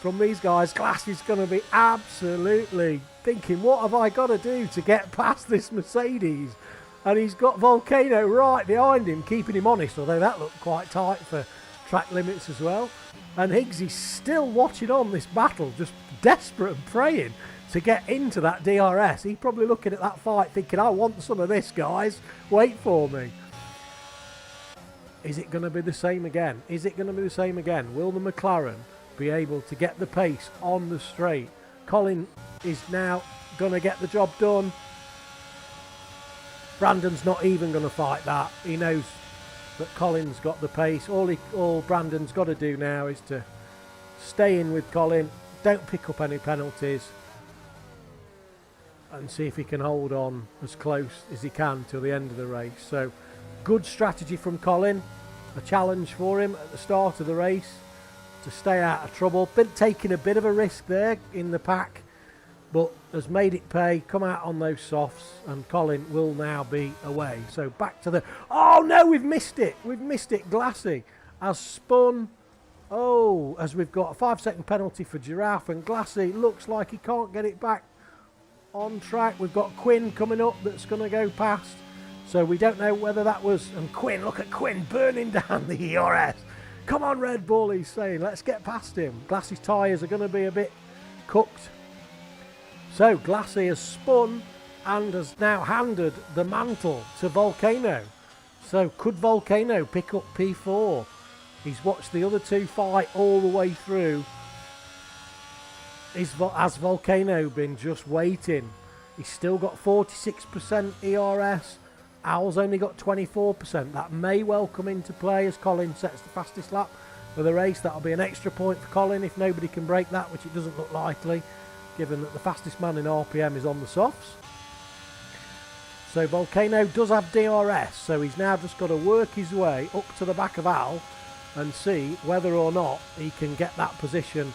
from these guys. Glassy's going to be absolutely thinking, what have I got to do to get past this Mercedes? And he's got Volcano right behind him, keeping him honest, although that looked quite tight for track limits as well. And Higgsy's still watching on this battle, just desperate and praying to get into that DRS. He's probably looking at that fight thinking, I want some of this, guys. Wait for me. Is it going to be the same again? Is it going to be the same again? Will the McLaren be able to get the pace on the straight? Colin is now going to get the job done. Brandon's not even going to fight that. He knows that Colin's got the pace. All Brandon's got to do now is to stay in with Colin. Don't pick up any penalties. And see if he can hold on as close as he can till the end of the race. So, good strategy from Colin. A challenge for him at the start of the race to stay out of trouble. Been taking a bit of a risk there in the pack, but has made it pay. Come out on those softs, and Colin will now be away. So back to the... Oh no, we've missed it. We've missed it. Glassy has spun. Oh, as we've got a 5-second penalty for Giraffe, and Glassy looks like he can't get it back on track. We've got Quinn coming up that's going to go past. So we don't know whether that was... And Quinn, look at Quinn burning down the ERS. Come on, Red Bull, he's saying. Let's get past him. Glassy's tyres are going to be a bit cooked. So Glassy has spun and has now handed the mantle to Volcano. So could Volcano pick up P4? He's watched the other two fight all the way through. Has Volcano been just waiting? He's still got 46% ERS. Owl's only got 24%. That may well come into play as Colin sets the fastest lap of the race. That'll be an extra point for Colin if nobody can break that, which it doesn't look likely, given that the fastest man in RPM is on the softs. So Volcano does have DRS, so he's now just got to work his way up to the back of Al and see whether or not he can get that position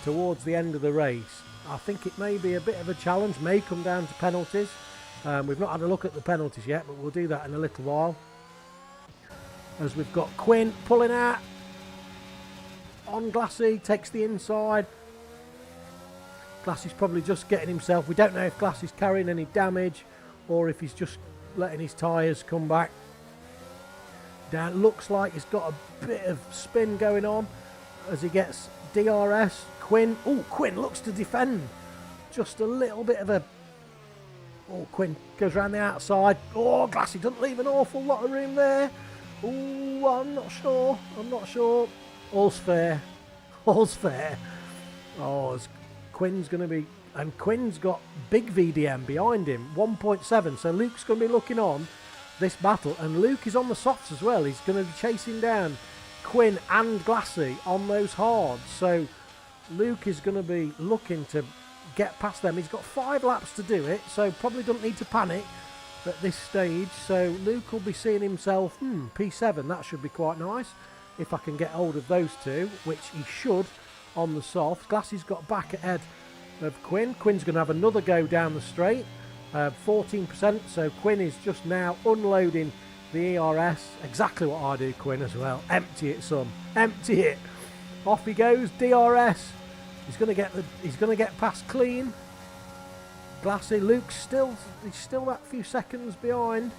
towards the end of the race. I think it may be a bit of a challenge, may come down to penalties. We've not had a look at the penalties yet, but we'll do that in a little while. As we've got Quinn pulling out on Glassy, takes the inside. Glassy's probably just getting himself... We don't know if Glassy's carrying any damage or if he's just letting his tyres come back down. Looks like he's got a bit of spin going on as he gets DRS. Quinn looks to defend. Just a little bit of a... Oh, Quinn goes around the outside. Oh, Glassy doesn't leave an awful lot of room there. Oh, I'm not sure. All's fair. Oh, Quinn's going to be... And Quinn's got big VDM behind him, 1.7. So Luke's going to be looking on this battle. And Luke is on the softs as well. He's going to be chasing down Quinn and Glassy on those hards. So Luke is going to be looking to get past them. He's got 5 laps to do it, so probably doesn't need to panic at this stage. So Luke will be seeing himself, P7, that should be quite nice if I can get hold of those two, which he should on the soft. Glassy's got back ahead of Quinn. Quinn's going to have another go down the straight, 14%, so Quinn is just now unloading the ERS. Exactly what I do, Quinn, as well. Empty it, son. Empty it. Off he goes, DRS. He's going to get past clean. Glassy, Luke's still that few seconds behind.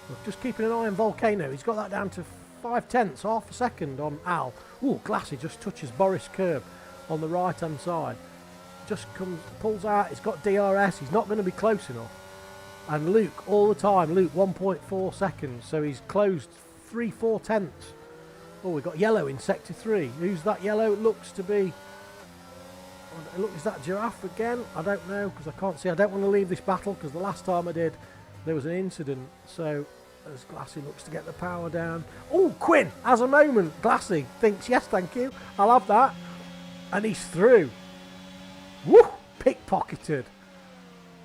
Look, just keeping an eye on Volcano. He's got that down to 0.5, half a second on Al. Ooh, Glassy just touches Boris curb on the right hand side. Just pulls out. He's got DRS. He's not going to be close enough. And Luke, all the time, Luke 1.4 seconds. So he's closed 3/4. Oh, we've got yellow in sector 3. Who's that yellow? It looks to be... Look, is that Giraffe again? I don't know, because I can't see. I don't want to leave this battle, because the last time I did, there was an incident. So, as Glassy looks to get the power down. Oh, Quinn has a moment. Glassy thinks, yes, thank you. I'll have that. And he's through. Woo! Pickpocketed.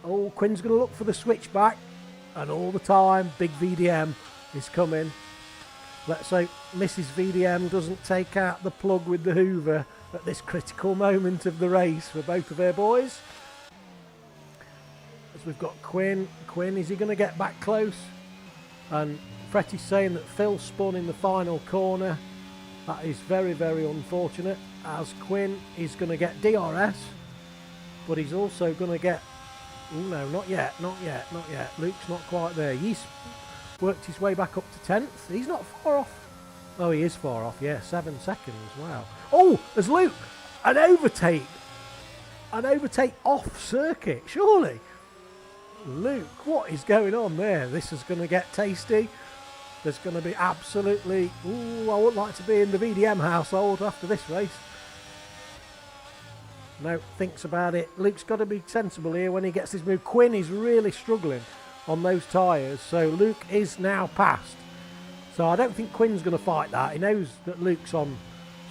Oh, Quinn's going to look for the switchback. And all the time, big VDM is coming. Let's hope Mrs. VDM doesn't take out the plug with the Hoover at this critical moment of the race for both of her boys. As we've got Quinn. Quinn, is he going to get back close? And Fretty's saying that Phil spun in the final corner. That is very, very unfortunate, as Quinn is going to get DRS, but he's also going to get... Oh, no, not yet. Luke's not quite there. He's worked his way back up to 10th. He's not far off Oh, he is far off, yeah, 7 seconds, wow. Oh, there's Luke, an overtake off circuit, surely. Luke, what is going on there? This is going to get tasty. There's going to be absolutely... Ooh, I would like to be in the VDM household after this race. No, thinks about it. Luke's got to be sensible here when he gets this move. Quinn is really struggling on those tyres, so Luke is now passed. So I don't think Quinn's going to fight that. He knows that Luke's on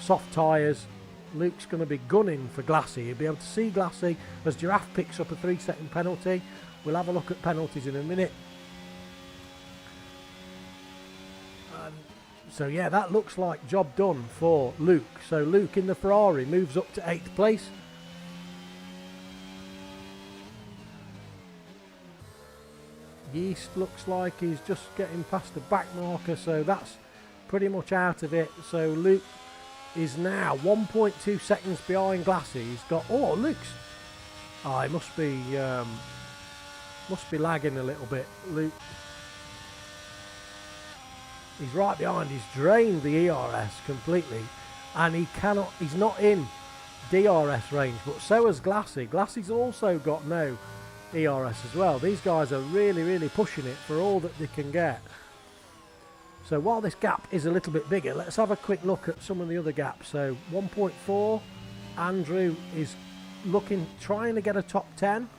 soft tyres. Luke's going to be gunning for Glassy. He'll be able to see Glassy as Giraffe picks up a 3-second penalty. We'll have a look at penalties in a minute. So yeah, that looks like job done for Luke. So Luke in the Ferrari moves up to 8th place. Yeast looks like he's just getting past the back marker, so that's pretty much out of it. So Luke is now 1.2 seconds behind Glassy. He's got... Oh, Luke's... Oh, he must be lagging a little bit. Luke... He's right behind. He's drained the ERS completely, and he's not in DRS range, but so has Glassy. Glassy's also got no ERS as well. These guys are really pushing it for all that they can get. So while this gap is a little bit bigger, let's have a quick look at some of the other gaps. So 1.4, Andrew is trying to get a top 10.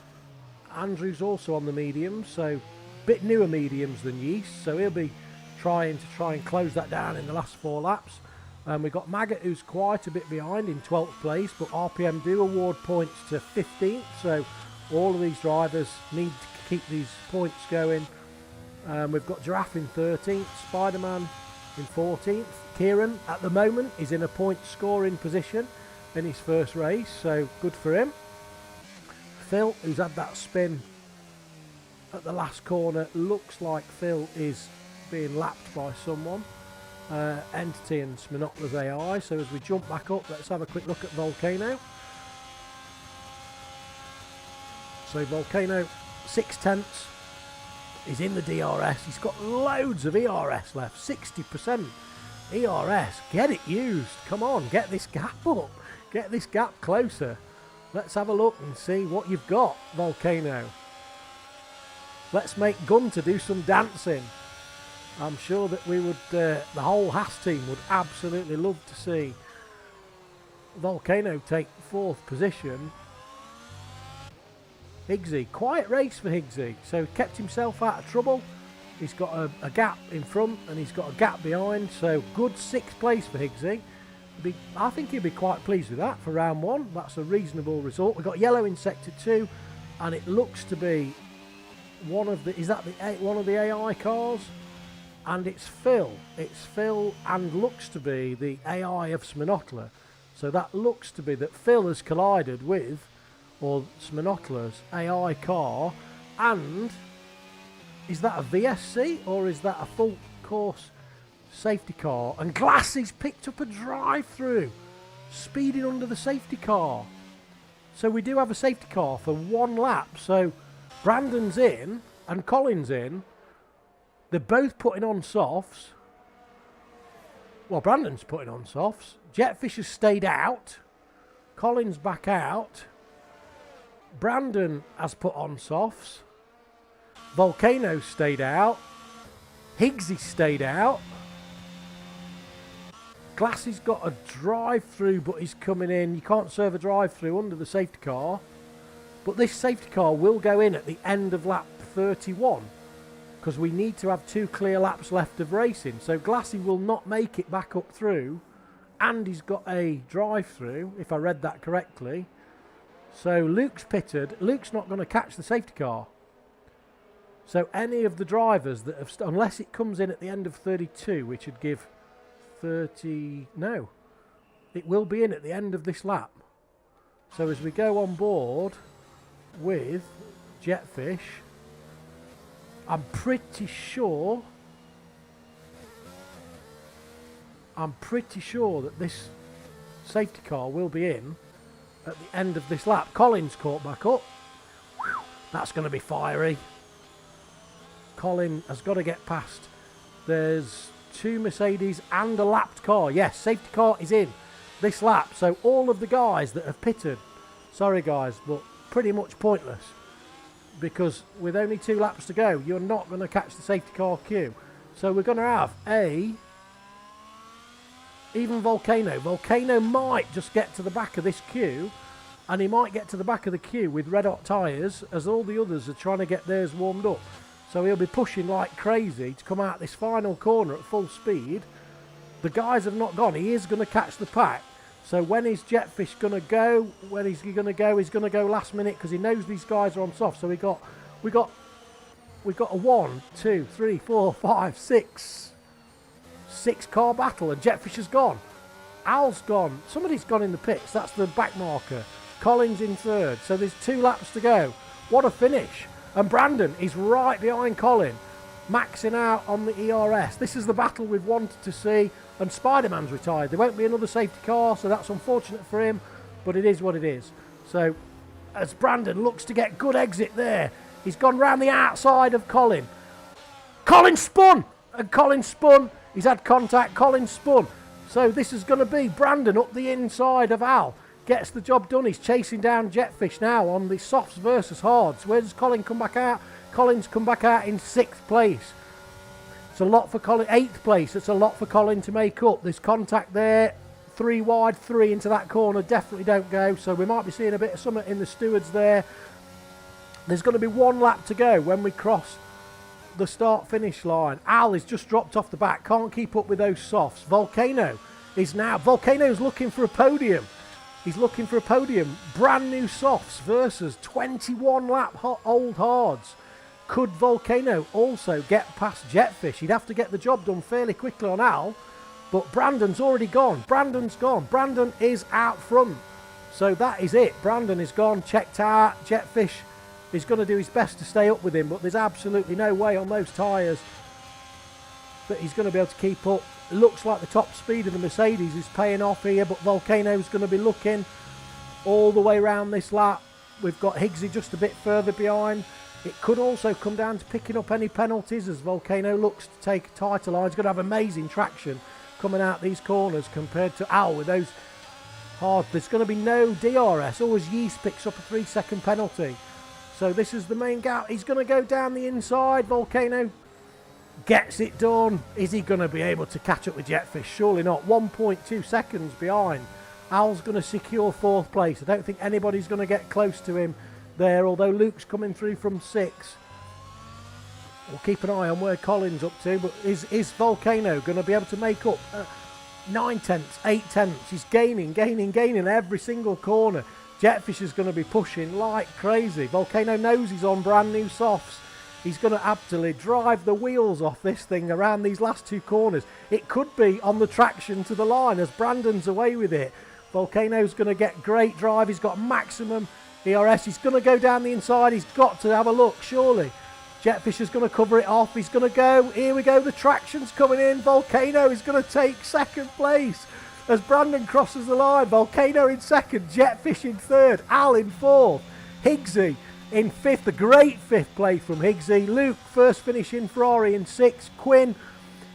Andrew's also on the mediums, so a bit newer mediums than Yeast, so he'll be trying and close that down in the last 4 laps. We've got Maggot, who's quite a bit behind in 12th place, but RPM do award points to 15th, so all of these drivers need to keep these points going. We've got Giraffe in 13th, Spider-Man in 14th. Kieran, at the moment, is in a point scoring position in his first race, so good for him. Phil, who's had that spin at the last corner, looks like Phil is being lapped by someone. Entity and Sminotler's AI. So as we jump back up, let's have a quick look at Volcano. So Volcano, 6/10, is in the DRS. He's got loads of ERS left, 60% ERS. Get it used. Come on, get this gap up. Get this gap closer. Let's have a look and see what you've got, Volcano. Let's make Gunter do some dancing. I'm sure that we would, the whole Haas team would absolutely love to see Volcano take 4th position. Higgsy, quiet race for Higgsy. So he kept himself out of trouble. He's got a gap in front and he's got a gap behind. So good 6th place for Higgsy. I think he'd be quite pleased with that for round 1. That's a reasonable result. We've got yellow in sector 2, and it looks to be one of the AI cars. And it's Phil. It's Phil and looks to be the AI of Sminotler. So that looks to be that Phil has collided with, or Sminotler's AI car. And is that a VSC or is that a full course safety car? And Glassy's picked up a drive-through, speeding under the safety car. So we do have a safety car for 1 lap. So Brandon's in and Colin's in. They're both putting on softs. Well, Brandon's putting on softs. Jetfish has stayed out. Colin's back out. Brandon has put on softs. Volcano stayed out. Higgsy stayed out. Glassy's got a drive-through, but he's coming in. You can't serve a drive-through under the safety car. But this safety car will go in at the end of lap 31. Because we need to have 2 clear laps left of racing. So Glassy will not make it back up through. And he's got a drive-through, if I read that correctly. So Luke's pitted. Luke's not going to catch the safety car. So any of the drivers that have... unless it comes in at the end of 32, which would give 30... No. It will be in at the end of this lap. So as we go on board with Jetfish... I'm pretty sure that this safety car will be in at the end of this lap. Colin's caught back up. Whew, that's going to be fiery. Colin has got to get past. There's 2 Mercedes and a lapped car. Yes, safety car is in this lap. So all of the guys that have pitted, sorry guys, but pretty much pointless. Because with only 2 laps to go, you're not going to catch the safety car queue. So we're going to have even Volcano. Volcano might just get to the back of this queue, and he might get to the back of the queue with red hot tyres as all the others are trying to get theirs warmed up. So he'll be pushing like crazy to come out this final corner at full speed. The guys have not gone. He is going to catch the pack. So when is Jetfish going to go? When is he going to go? He's going to go last minute because he knows these guys are on soft. So we got a 1, 2, 3, 4, 5, 6 car battle, and Jetfish has gone. Al's gone. Somebody's gone in the pits. That's the back marker. Colin's in third. So there's 2 laps to go. What a finish. And Brandon is right behind Colin, maxing out on the ERS. This is the battle we've wanted to see. And Spider-Man's retired. There won't be another safety car, so that's unfortunate for him, but it is what it is. So as Brandon looks to get good exit there, he's gone round the outside of Colin. Colin spun! And Colin spun. He's had contact. Colin spun. So this is going to be Brandon up the inside of Al. Gets the job done. He's chasing down Jetfish now on the softs versus hards. Where does Colin come back out? Colin's come back out in 6th place. It's a lot for Colin. 8th place. It's a lot for Colin to make up. There's contact there. 3 wide, 3 into that corner. Definitely don't go. So we might be seeing a bit of something in the stewards there. There's going to be 1 lap to go when we cross the start-finish line. Al is just dropped off the back. Can't keep up with those softs. Volcano's looking for a podium. He's looking for a podium. Brand new softs versus 21 lap old hards. Could Volcano also get past Jetfish? He'd have to get the job done fairly quickly on Al, but Brandon's already gone. Brandon's gone. Brandon is out front. So that is it. Brandon is gone, checked out. Jetfish is going to do his best to stay up with him, but there's absolutely no way on those tyres that he's going to be able to keep up. It looks like the top speed of the Mercedes is paying off here, but Volcano's going to be looking all the way around this lap. We've got Higgsy just a bit further behind. It could also come down to picking up any penalties as Volcano looks to take a tighter line. He's going to have amazing traction coming out these corners compared to Al with those hard. There's going to be no DRS. Always Yeast picks up a 3-second penalty. So this is the main gap. He's going to go down the inside. Volcano gets it done. Is he going to be able to catch up with Jetfish? Surely not. 1.2 seconds behind. Al's going to secure 4th place. I don't think anybody's going to get close to him there, although Luke's coming through from 6. We'll keep an eye on where Colin's up to, but is Volcano going to be able to make up 9 tenths, 8 tenths? He's gaining every single corner. Jetfish is going to be pushing like crazy. Volcano knows he's on brand new softs. He's going to absolutely drive the wheels off this thing around these last 2 corners. It could be on the traction to the line as Brandon's away with it. Volcano's going to get great drive. He's got maximum ERS. He's going to go down the inside. He's got to have a look, surely. Jetfish is going to cover it off. He's going to go. Here we go. The traction's coming in. Volcano is going to take 2nd place as Brandon crosses the line. Volcano in 2nd. Jetfish in 3rd. Al in 4th. Higgsy in 5th. A great 5th place from Higgsy. Luke first finish in Ferrari in 6th. Quinn.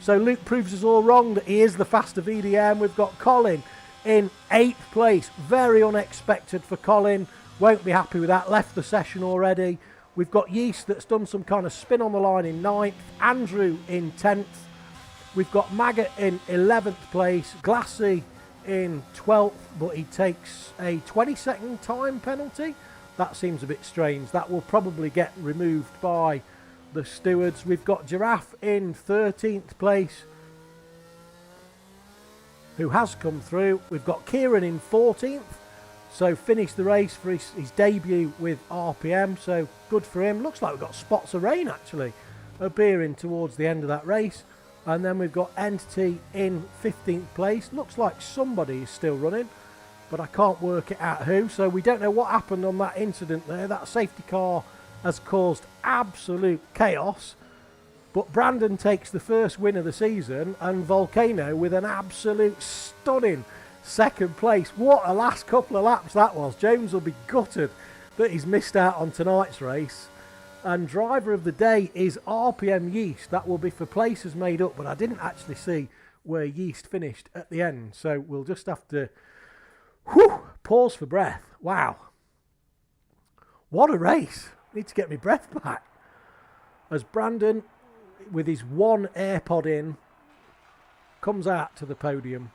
So Luke proves us all wrong that he is the faster VDM. We've got Colin in 8th place. Very unexpected for Colin. Won't be happy with that. Left the session already. We've got Yeast that's done some kind of spin on the line in 9th. Andrew in 10th. We've got Maggot in 11th place. Glassy in 12th, but he takes a 20-second time penalty. That seems a bit strange. That will probably get removed by the stewards. We've got Giraffe in 13th place, who has come through. We've got Kieran in 14th. So finished the race for his debut with RPM, so good for him. Looks like we've got spots of rain actually appearing towards the end of that race. And then we've got Entity in 15th place. Looks like somebody is still running, but I can't work it out who. So we don't know what happened on that incident there. That safety car has caused absolute chaos. But Brandon takes the first win of the season, and Volcano with an absolute stunning 2nd place. What a last couple of laps that was. James will be gutted that he's missed out on tonight's race. And driver of the day is RPM Yeast. That will be for places made up, but I didn't actually see where Yeast finished at the end. So we'll just have to pause for breath. Wow. What a race. Need to get my breath back. As Brandon, with his one AirPod in, comes out to the podium.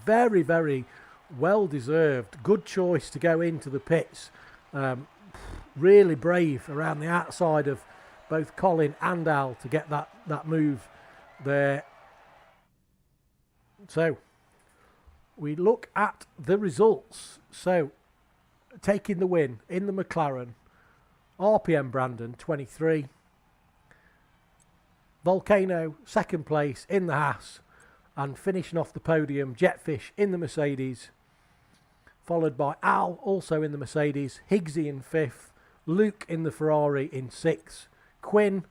Very, very well deserved. Good choice to go into the pits. Really brave around the outside of both Colin and Al to get that move there. So we look at the results. So taking the win in the McLaren, RPM Brandon 23, Volcano second place in the Haas, and finishing off the podium Jetfish in the Mercedes, followed by Al also in the Mercedes, Higgsy in fifth, Luke in the Ferrari in sixth, Quinn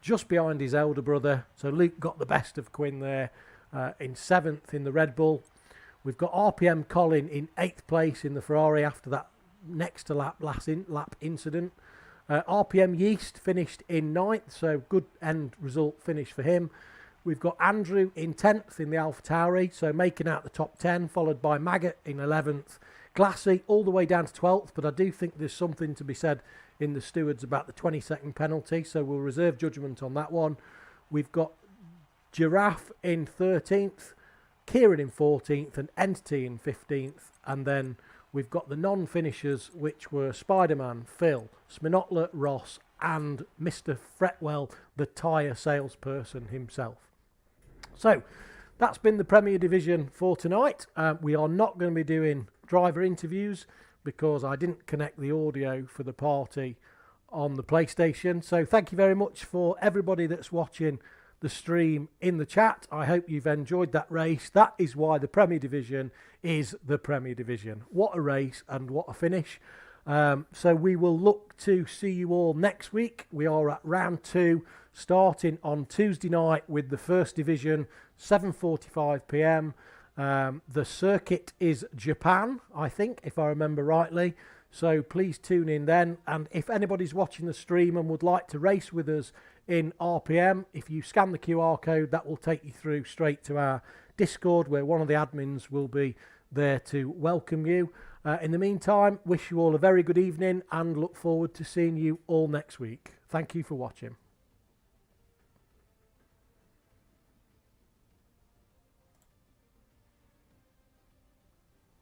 just behind his elder brother, so Luke got the best of Quinn there, in seventh in the Red Bull. We've got RPM Colin in eighth place in the Ferrari after that next to lap incident. RPM Yeast finished in ninth, so good end result finish for him. We've got Andrew in 10th in the AlphaTauri, so making out the top 10, followed by Maggot in 11th. Glassy all the way down to 12th, but I do think there's something to be said in the stewards about the 20-second penalty, so we'll reserve judgment on that one. We've got Giraffe in 13th, Kieran in 14th, and Entity in 15th, and then we've got the non-finishers, which were Spider-Man, Phil, Sminotler, Ross, and Mr. Fretwell, the tyre salesperson himself. So that's been the Premier Division for tonight. We are not going to be doing driver interviews because I didn't connect the audio for the party on the PlayStation. So thank you very much for everybody that's watching the stream in the chat. I hope you've enjoyed that race. That is why the Premier Division is the Premier Division. What a race and what a finish. So we will look to see you all next week. We are at round 2, starting on Tuesday night with the First Division, 7:45 p.m. The circuit is Japan, I think, if I remember rightly. So please tune in then. And if anybody's watching the stream and would like to race with us in RPM, if you scan the QR code, that will take you through straight to our Discord, where one of the admins will be there to welcome you. In the meantime, wish you all a very good evening and look forward to seeing you all next week. Thank you for watching.